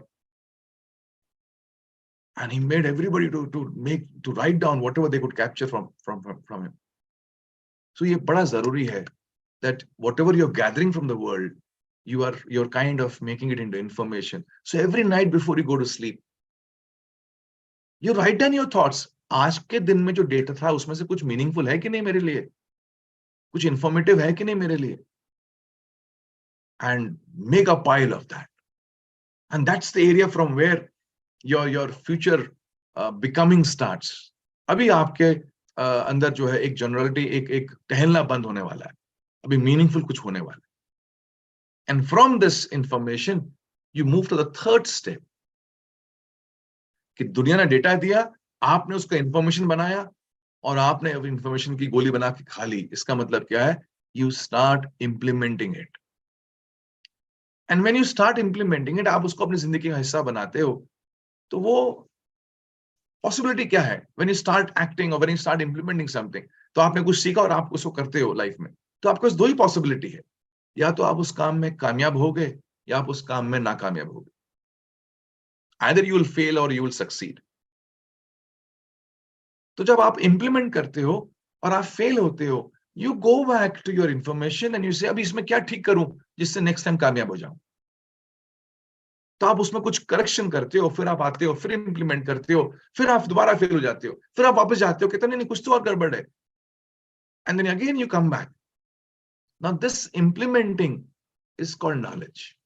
And he made everybody to write down whatever they could capture from him. So ये बड़ा जरूरी है that whatever you're gathering from the world, you're kind of making it into information. So every night before you go to sleep, you write down your thoughts. आज के दिन में जो data था उसमें से कुछ मीनिंगफुल है कि नहीं मेरे लिए, कुछ इंफॉर्मेटिव है कि नहीं मेरे लिए, and make a pile of that. And that's the area from where your future becoming starts. अभी आपके अंदर जो है एक जनरलिटी, एक टहलना बंद होने वाला है, अभी मीनिंगफुल कुछ होने वाला है. And from this information you move to the third step कि दुनिया ने डेटा दिया, आपने उसका इंफॉर्मेशन बनाया और आपने इंफॉर्मेशन की गोली बना के खा ली. इसका मतलब क्या है? You start implementing it. And when you start implementing it, आप उसको अपनी जिंदगी का हिस्सा बनाते हो, तो वो पॉसिबिलिटी क्या है? When you start acting or when you start implementing something, तो आपने कुछ सीखा और आप उसको करते हो लाइफ में, तो आपके पास दो ही पॉसिबिलिटी है, या तो आप उस काम में कामयाब हो गए या आप उस काम में नाकामयाब हो गए. Either you will fail or you will succeed. तो जब आप इंप्लीमेंट करते हो और आप फेल होते हो, you go back to your information and you say, अभी इसमें क्या ठीक करूं जिससे नेक्स्ट टाइम कामयाब हो जाऊं. तो आप उसमें कुछ करेक्शन करते हो, फिर आप आते हो, फिर इंप्लीमेंट करते हो, फिर आप दोबारा फेल हो जाते हो, फिर आप वापस जाते हो, कहते नहीं कुछ तो और गड़बड़ है, and then again you come back. Now this implementing is called knowledge.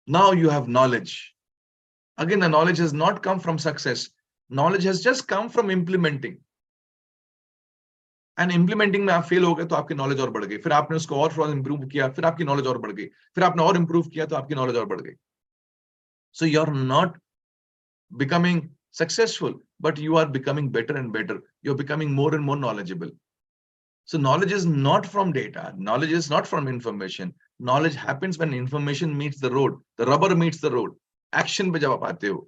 Now you have knowledge. Again, the knowledge has not come from success. Knowledge has just come from implementing. And implementing में आप fail हो गए तो आपकी knowledge और बढ़ गई, फिर आपने उसको और इंप्रूव किया, फिर आपकी नॉलेज और बढ़ गई, फिर आपने और इंप्रूव किया तो आपकी नॉलेज और बढ़ गई. So you're not becoming successful, but you are becoming better and better. You're becoming more and more knowledgeable. So knowledge is not from data. Knowledge is not from information. Knowledge happens when information meets the road. The rubber meets the road. Action पे जब आप आते हो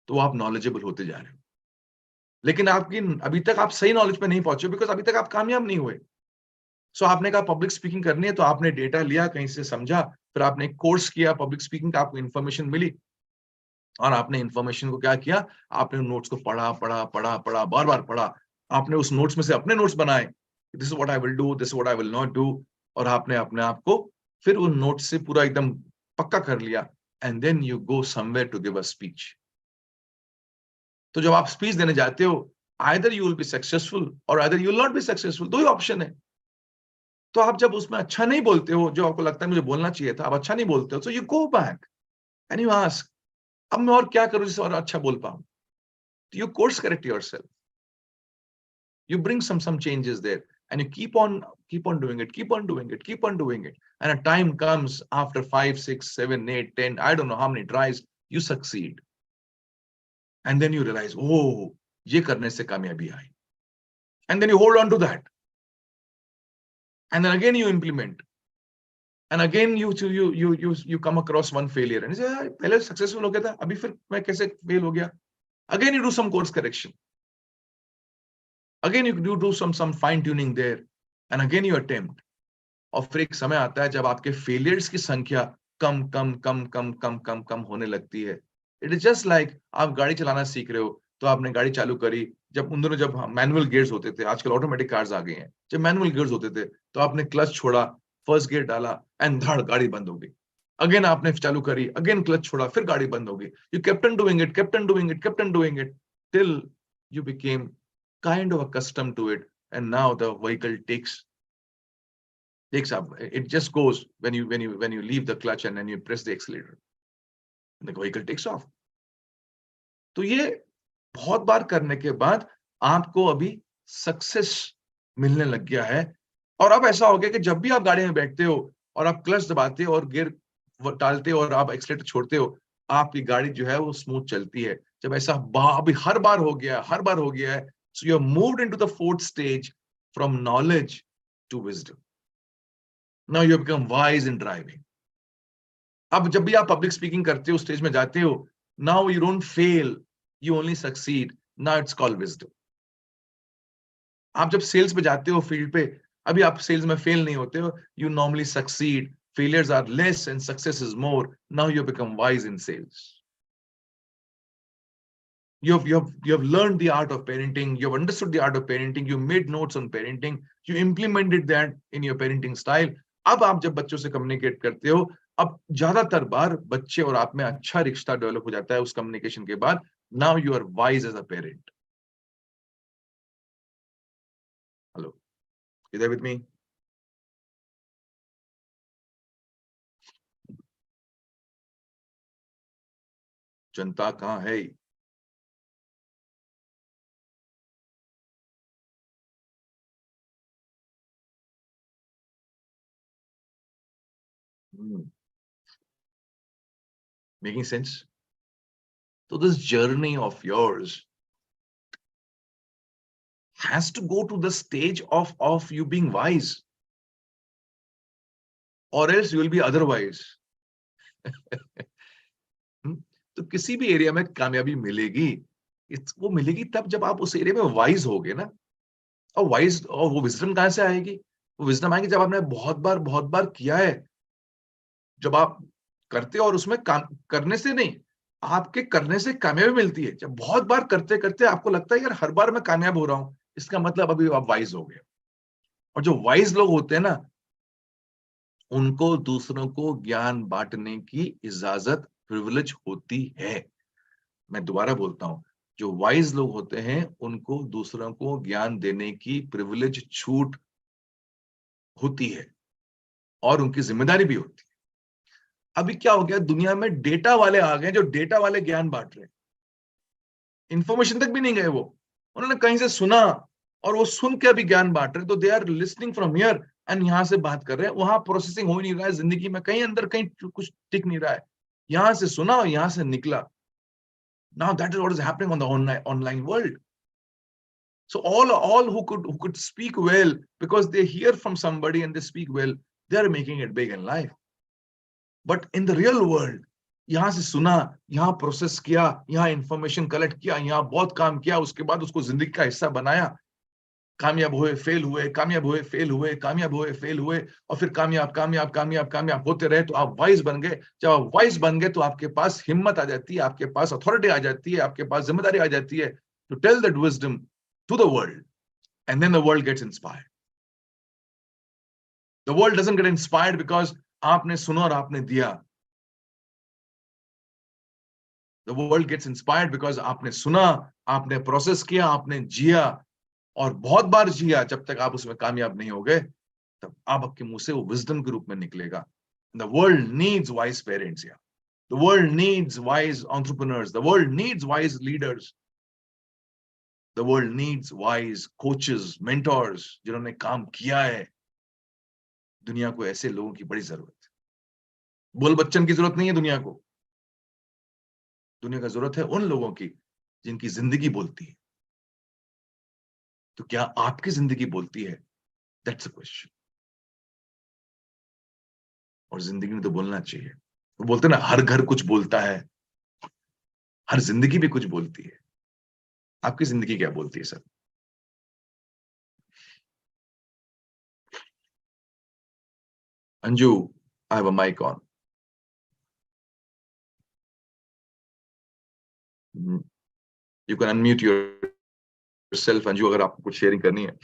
तो आप knowledgeable होते जा रहे हो. लेकिन आपकी अभी तक आप सही नॉलेज पे नहीं पहुंचे बिकॉज अभी तक आप कामयाब नहीं हुए. सो आपने कहा पब्लिक स्पीकिंग करनी है, तो आपने डेटा लिया, कहीं से समझा, फिर आपने एक कोर्स किया पब्लिक स्पीकिंग का, आपको इन्फॉर्मेशन मिली और आपने इन्फॉर्मेशन को क्या किया, आपने नोट्स को पढ़ा पढ़ा पढ़ा पढ़ा, बार बार पढ़ा, आपने उस नोट्स में से अपने नोट्स बनाए, this is what I will do, this is what I will not do, और आपने अपने आप को फिर उन नोट्स से पूरा एकदम पक्का कर लिया. And then you go somewhere to give a speech. तो जब आप स्पीच देने जाते हो, either you will be successful or either you will not be successful. दो ही ऑप्शन है. तो आप जब उसमें अच्छा नहीं बोलते हो, जो आपको लगता है मुझे बोलना चाहिए था, आप अच्छा नहीं बोलते हो, so you go back and you ask, अब मैं और क्या करूं जिससे और अच्छा बोल पाऊं. You course correct yourself. You bring some changes there and you keep on doing it, keep on doing it, keep on doing it. And a time comes after 5, 6, 7, 8, 10, I don't know how many tries, you succeed. And then you realize, oh, ये करने से कामयाबी आई. And then you hold on to that. And then again you implement. And again you come across one failure and you say, पहले successful हो गया था, अभी फिर मैं कैसे fail हो गया. Again you do some course correction. Again you do some fine tuning there. And again you attempt. और फिर एक समय आता है जब आपके failures की संख्या कम होने लगती है. It is just like आप गाड़ी चलाना सीख रहे हो, तो आपने गाड़ी चालू करी, जब उन दोनों जब मैनुअल गियर्स होते थे, आजकल ऑटोमेटिक कार्स आ गए हैं, जब मैनुअल गियर्स होते थे तो आपने क्लच छोड़ा, फर्स्ट गियर डाला एंड धड़ गाड़ी बंद हो गई. अगेन आपने चालू करी, अगेन क्लच छोड़ा, फिर गाड़ी बंद हो गई. You kept on doing it, kept on doing it, kept on doing it till you became kind of accustomed to it, and now the vehicle takes up. It just goes when you leave the clutch and then you press the accelerator. The vehicle takes off. तो ये बहुत बार करने के बाद आपको अभी success मिलने लग गया है. और अब ऐसा हो गया कि जब भी आप गाड़ी में बैठते हो और आप क्लच दबाते हो और गियर डालते हो और आप एक्सीलेटर छोड़ते हो, आपकी गाड़ी जो है वो स्मूथ चलती है. जब ऐसा अभी हर बार हो गया है, so you have moved into the fourth stage from knowledge to wisdom. Now you have become wise in driving. अब जब भी आप पब्लिक स्पीकिंग करते हो, स्टेज में जाते हो, now you don't fail, you only succeed. Now it's called wisdom. आप जब सेल्स पे जाते हो फील्ड पे, अभी आप सेल्स में फेल नहीं होते हो, you normally succeed. Failures are less and success is more. Now you become wise in sales. You have learned the art of parenting. You have understood the art of parenting. You made notes on parenting. You implemented that in your parenting style. अब आप जब बच्चों से communicate करते हो, अब ज्यादातर बार बच्चे और आप में अच्छा रिश्ता डेवलप हो जाता है उस कम्युनिकेशन के बाद. Now you are wise as a parent. Hello, you there with me? जनता कहाँ है? Making sense? So this journey of yours has to go to the stage of you being wise, or else you will be otherwise. तो किसी भी area में कामयाबी मिलेगी, वो मिलेगी तब जब आप उस एरिया में वाइज होगे ना. और वो विजडम कहां से आएगी? वो विजडम आएगी जब आपने बहुत बार किया है. जब आप करते हो और उसमें काम करने से नहीं, आपके करने से कामयाबी मिलती है. जब बहुत बार करते करते आपको लगता है यार हर बार मैं कामयाब हो रहा हूं, इसका मतलब अभी आप वाइज हो गए. और जो वाइज लोग होते हैं ना, उनको दूसरों को ज्ञान बांटने की इजाजत, प्रिविलेज होती है. मैं दोबारा बोलता हूं, जो वाइज लोग होते हैं उनको दूसरों को ज्ञान देने की प्रिविलेज, छूट होती है और उनकी जिम्मेदारी भी होती है. अभी क्या हो गया, दुनिया में डेटा वाले आ गए जो डेटा वाले ज्ञान बांट रहे हैं. इंफॉर्मेशन तक भी नहीं गए वो, उन्होंने कहीं से सुना और वो सुन के अभी ज्ञान बांट रहे हैं. तो they are listening from here and यहां से बात कर रहे हैं. वहां प्रोसेसिंग हो नहीं रहा है जिंदगी में, कहीं अंदर कहीं कुछ टिक नहीं रहा है. यहां से सुना और यहां से निकला. Now that is what is happening on the online world. So all who could speak well because they hear from somebody and they speak well, they are making it big in life. But in the real world, यहाँ से सुना, यहाँ process किया, यहाँ information collect किया, यहाँ बहुत काम किया, उसके बाद उसको जिंदगी का हिस्सा बनाया. कामयाब हुए, फेल हुए, कामयाब हुए, फेल हुए, कामयाब हुए, फेल हुए, और फिर कामयाब कामयाब कामयाब कामयाब होते रहे. तो आप वाइज बन गए. जब आप वाइज बन गए तो आपके पास हिम्मत आ जाती है, आपके पास अथॉरिटी आ जाती है, आपके पास जिम्मेदारी आ जाती है to tell that wisdom to the world. And then the world gets inspired. The world doesn't get inspired because आपने सुना और आपने दिया. The world gets inspired because आपने सुना, आपने प्रोसेस किया, आपने जिया, और बहुत बार जिया. जब तक आप उसमें कामयाब नहीं हो गए, तब आपके मुंह से वो विजडम के रूप में निकलेगा. The world needs wise parents here. The world needs wise entrepreneurs. The world needs wise leaders. The world needs wise coaches, mentors, जिन्होंने काम किया है. दुनिया को ऐसे लोगों की बड़ी जरूरत है. बोल बच्चन की जरूरत नहीं है दुनिया को. दुनिया का जरूरत है उन लोगों की जिनकी जिंदगी बोलती है. तो क्या आपकी जिंदगी बोलती है? That's a question. और जिंदगी में तो बोलना चाहिए. वो बोलते हैं ना, हर घर कुछ बोलता है, हर जिंदगी भी कुछ बोलती है. आपकी जिंदगी क्या बोलती है sir? Anju, I have a mic on. You can unmute yourself, Anju, अगर आपको कुछ शेयरिंग करनी है.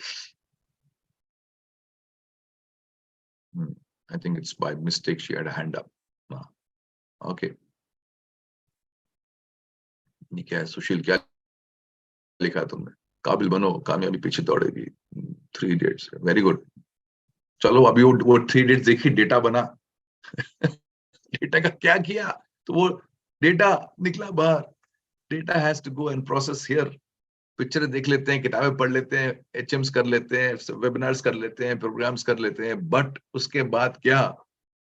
I think it's by mistake she had a hand up. Okay, ये क्या है सुशील, क्या लिखा है तुमने? काबिल बनो, कामयाबी पीछे दौड़ेगी। 3 इडियट्स, वेरी गुड। चलो अभी वो 3 इडियट्स देखी, डेटा बना। डेटा का क्या किया? तो वो डेटा निकला बाहर। Data has to go and process here. पिक्चरें देख लेते हैं, किताबें पढ़ लेते हैं, एचएम्स कर लेते हैं, वेबिनार्स कर लेते हैं, प्रोग्राम्स कर लेते हैं, बट उसके बाद क्या?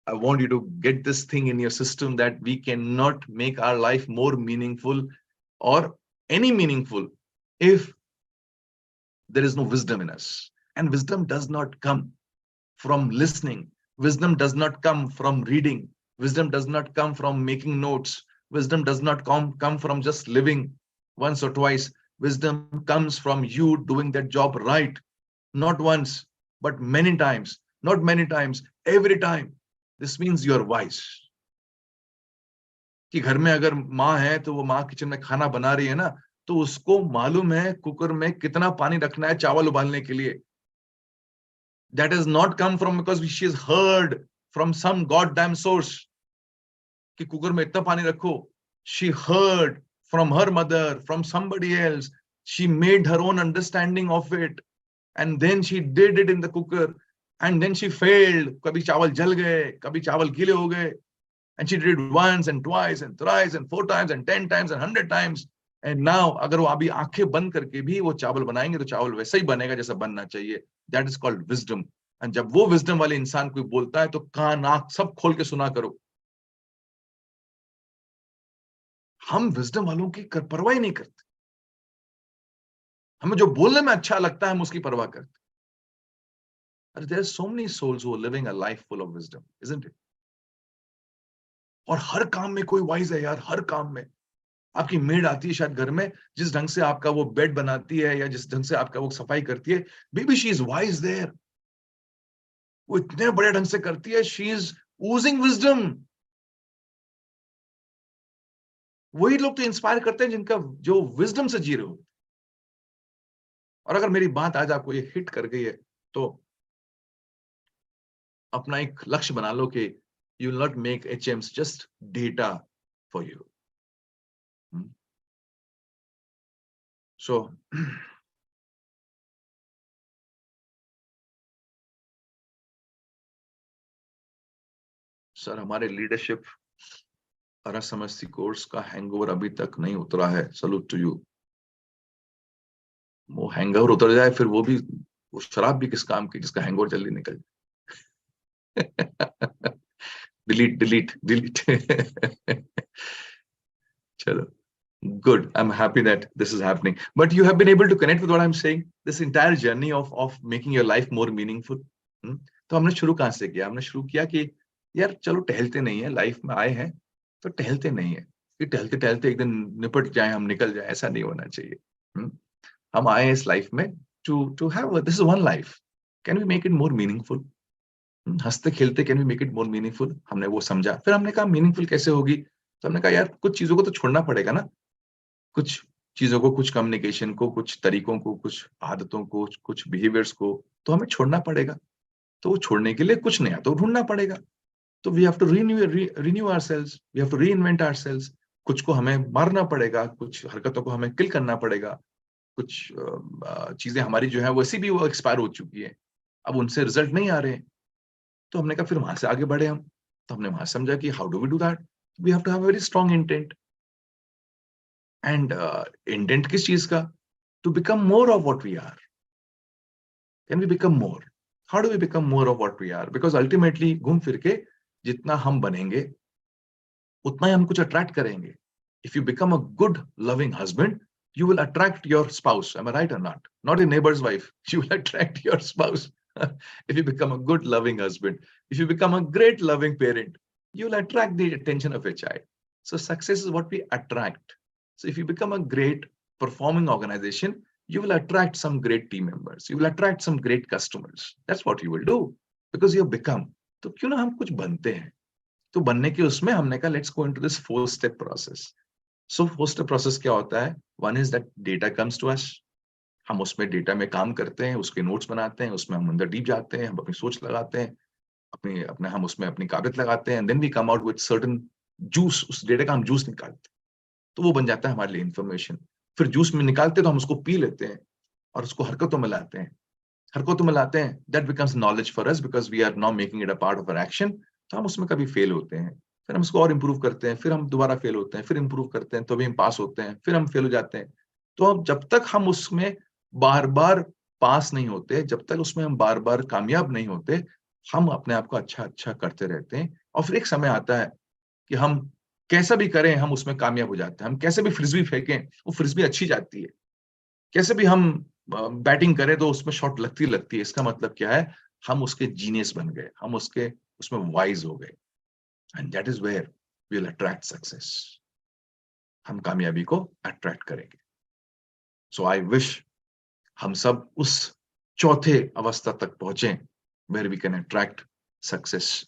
I want you to get this thing in your system that we cannot make our life more meaningful or any meaningful if there is no wisdom in us. And wisdom does not come from listening. Wisdom does not come from reading. Wisdom does not come from making notes. Wisdom does not come from just living once or twice. Wisdom comes from you doing that job right, not once, but many times, not many times, every time. This means you are wise. कि घर में अगर माँ है तो वो माँ kitchen में खाना बना रही है ना, तो उसको मालूम है कुकर में कितना पानी रखना है चावल उबालने के लिए. That has not come from because she has heard from some goddamn source कि कुकर में इतना पानी रखो. She heard from her mother, from somebody else. She made her own understanding of it, and then she did it in the cooker, and then she failed. कभी चावल जल गए, कभी चावल गीले हो गए. And she did it once and twice and thrice and 4 times and 10 times and 100 times. And now अगर वो अभी आंखें बंद करके भी वो चावल बनाएंगे तो चावल वैसा ही बनेगा जैसा बनना चाहिए. That is called wisdom. And जब वो wisdom वाले इंसान कोई बोलता है तो कान आंख सब खोल के सुना करो. हम wisdom वालों की परवाह ही नहीं करते. हमें जो बोलने में अच्छा लगता है हम उसकी परवाह करते. There are so many souls who are living a life full of wisdom, isn't it? और हर काम में कोई वाइज है यार, हर काम में. आपकी मेड आती है शायद घर में, जिस ढंग से आपका वो बेड बनाती है या जिस ढंग से आपका वो सफाई करती है, baby she is wise there. वो इतने बड़े ढंग से करती है, शी इज ओजिंग विजडम. वही लोग तो इंस्पायर करते हैं जिनका जो विजडम से जी रहे हो. और अगर मेरी बात आज आपको ये हिट कर गई है तो अपना एक लक्ष्य बना लो कि you will not make HMs just data for you. So sir हमारे लीडरशिप समस्ती कोर्स का हैंगओवर अभी तक नहीं उतरा है. Salute to you. वो हैंगओवर उतर जाए फिर वो शराब भी किस काम की जिसका हैंगओवर जल्दी निकल जाए. Delete delete delete. चलो, good. I'm happy that this is happening, but you have been able to connect with what I'm saying, this entire journey of making your life more meaningful. तो हमने शुरू कहाँ से किया? हमने शुरू किया कि यार चलो टहलते नहीं है, लाइफ में आए हैं तो टहलते नहीं है कि टहलते टहलते एक दिन निपट जाए, हम निकल जाए, ऐसा नहीं होना चाहिए. हम आए इस लाइफ में to have this is one life. Can we make it more meaningful? हंसते खेलते can we make it more meaningful. हमने वो समझा. फिर हमने कहा मीनिंगफुल कैसे होगी? तो हमने कहा यार कुछ चीजों को तो छोड़ना पड़ेगा ना. कुछ चीजों को, कुछ कम्युनिकेशन को, कुछ तरीकों को, कुछ आदतों को, कुछ बिहेवियर्स को तो हमें छोड़ना पड़ेगा. तो वो छोड़ने के लिए कुछ नया तो ढूंढना पड़ेगा. तो we have to renew ourselves, we have to reinvent ourselves. कुछ को हमें मारना पड़ेगा, कुछ हरकतों को हमें किल करना पड़ेगा. कुछ चीजें हमारी जो है वैसी भी वो एक्सपायर हो चुकी है, अब उनसे रिजल्ट नहीं आ रहे हैं. तो हमने कहा फिर वहां से आगे बढ़े हम. तो हमने वहां समझा कि how do we do that? We have to have a very strong intent. And intent किस चीज का? To become more of what we are. Can we become more? How do we become more of what we are? Because ultimately घूम फिर के जितना हम बनेंगे उतना ही हम कुछ अट्रैक्ट करेंगे. If you become a good loving husband, you will attract your spouse. Am I right or not? Not your neighbor's wife. You will attract your spouse. If you become a good loving husband, if you become a great loving parent, you will attract the attention of your child. So success is what we attract. So if you become a great performing organization, you will attract some great team members. You will attract some great customers. That's what you will do because you have become. तो क्यों ना हम कुछ बनते हैं? तो बनने के उसमें हमने कहा let's go into this 4-step process. So first process क्या होता है? One is that data comes to us. हम उसमें डेटा में काम करते हैं, उसके नोट्स बनाते हैं, उसमें हम अंदर डीप जाते हैं, हम अपनी सोच लगाते हैं, अपने अपने हम उसमें अपनी काबिलियत लगाते हैं. And then we come out with certain juice, उस डेटा का हम जूस निकालते, तो वो बन जाता है हमारे लिए इंफॉर्मेशन। फिर जूस में निकालते तो हम उसको पी लेते हैं और उसको हरकतों में लाते हैं, हरकतों में लाते हैं, that becomes knowledge for us because we are now making it a part of our action. तो हम उसमें कभी फेल होते हैं, फिर हम उसको और इंप्रूव करते हैं, फिर हम दोबारा फेल होते हैं, फिर इंप्रूव करते हैं, तो भी हम पास होते हैं, फिर हम फेल हो जाते हैं। तो अब जब तक हम उसमें बार बार पास नहीं होते, जब तक उसमें हम बार बार कामयाब नहीं होते, हम अपने आप को अच्छा अच्छा करते रहते हैं। और फिर एक समय आता है कि हम कैसा भी करें हम उसमें कामयाब हो जाते हैं। हम कैसे भी फ्रिस्बी फेंकें, वो फ्रिस्बी अच्छी जाती है। कैसे भी हम बैटिंग करें तो उसमें शॉट लगती लगती है। इसका मतलब क्या है, हम उसके जीनियस बन गए, हम उसके उसमें वाइज हो गए, and that is where we will attract success. हम कामयाबी को अट्रैक्ट करेंगे। सो आई विश हम सब उस चौथे अवस्था तक पहुंचे where we can attract success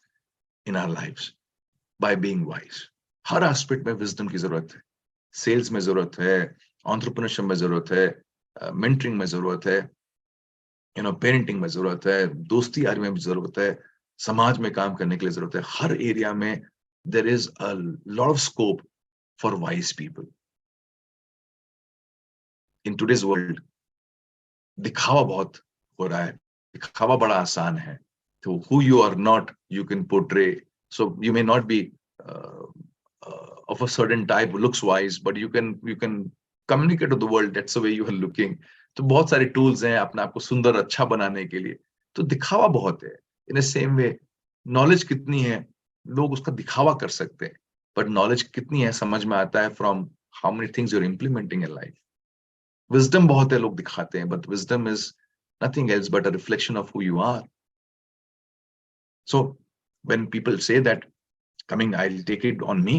in our lives by being wise. हर एस्पेक्ट में विजडम की जरूरत है। सेल्स में जरूरत है, एंटरप्रेन्योरशिप में जरूरत है, मेंटरिंग में जरूरत है, पेरेंटिंग में जरूरत है, दोस्ती यारी में भी जरूरत है, समाज में काम करने के लिए जरूरत है। हर एरिया में there is a lot of scope for wise people. In today's world दिखावा बहुत हो रहा है, दिखावा बड़ा आसान है। तो who you are not you can portray, so you may not be of a certain type looks wise, but you can communicate to the world that's the way you are looking. तो बहुत सारे tools हैं अपने आप को सुंदर अच्छा बनाने के लिए। तो दिखावा बहुत है। इन सेम वे नॉलेज कितनी है, लोग उसका दिखावा कर सकते हैं, बट नॉलेज कितनी है समझ में आता है from how many things you are implementing in life. Wisdom बहुत है, लोग दिखाते हैं, but wisdom is nothing else but a reflection of who you are. So when people say that, coming, I'll take it on me,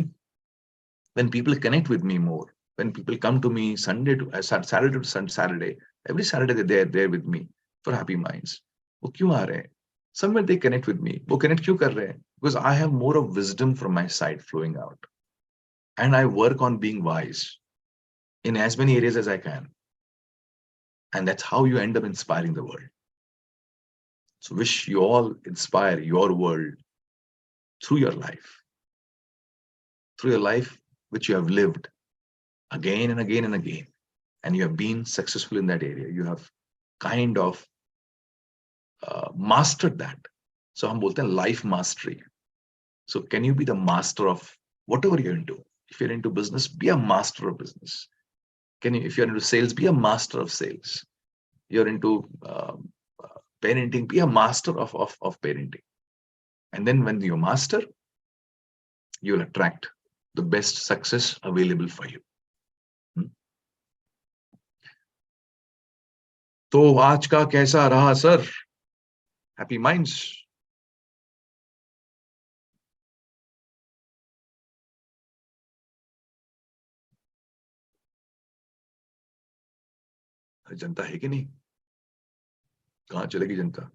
when people connect with me more, when people come to me Sunday to Saturday to Saturday, every Saturday they're there with me for Happy Minds. वो क्यों आ रहे हैं? Somewhere they connect with me. वो connect क्यों कर रहे हैं? Because I have more of wisdom from my side flowing out, and I work on being wise in as many areas as I can, and that's how you end up inspiring the world. So wish you all inspire your world through your life, through your life which you have lived again and again and again, and you have been successful in that area. You have kind of mastered that. So हम बोलते हैं life mastery. So can you be the master of whatever you're into? If you're into business, be a master of business. Can you, if you're into sales, be a master of sales. You're into parenting, be a master of parenting. And then when you master, you'll attract the best success available for you. तो आज का कैसा रहा sir? Happy minds? जनता है कि नहीं? कहाँ चलेगी जनता?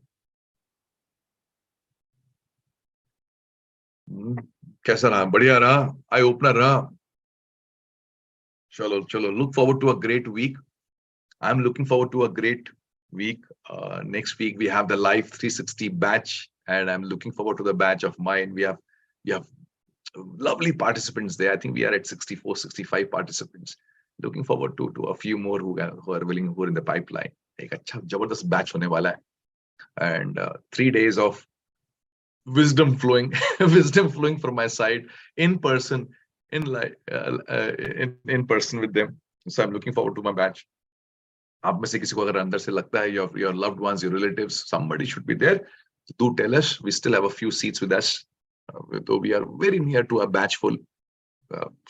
कैसा रहा? बढ़िया रहा? आई ओपनर रहा? चलो चलो, look forward to a great week. I'm looking forward to a great week. Next week we have the live 360 batch, and I'm looking forward to the batch of mine. We have lovely participants there. I think we are at 64, 65 participants. Looking forward to a few more who are willing, who are in the pipeline. एक अच्छा जबरदस्त batch होने वाला है, and 3 days of wisdom flowing, wisdom flowing from my side in person, in person with them. So I'm looking forward to my batch. आप में से किसी को अगर अंदर से लगता है your loved ones, your relatives, somebody should be there, do tell us. We still have a few seats with us, though we are very near to a batch full.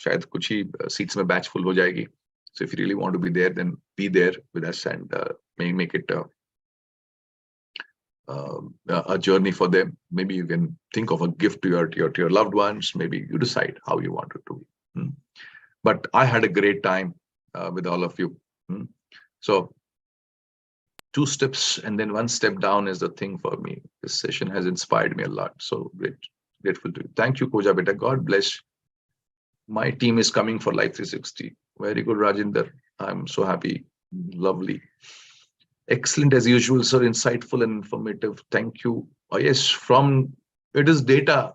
शायद कुछ ही seats में batch full हो जाएगी. So if you really want to be there, then be there with us, and make it a journey for them. Maybe you can think of a gift to your loved ones. Maybe you decide how you want it to be. But I had a great time with all of you. So 2 steps and then 1 step down is the thing for me. This session has inspired me a lot. So grateful to you. Thank you, Koja Beta. God bless. My team is coming for Life 360. Very good, Rajinder. I'm so happy. Lovely. Excellent as usual, sir. Insightful and informative. Thank you. Oh, yes, from it is data.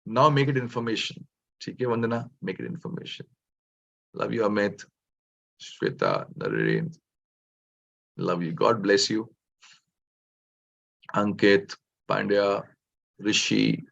Now make it information. ठीक है वंदना, make it information. Love you Amit, Shweta, Narendra. Love you. God bless you. Ankit, Pandya, Rishi,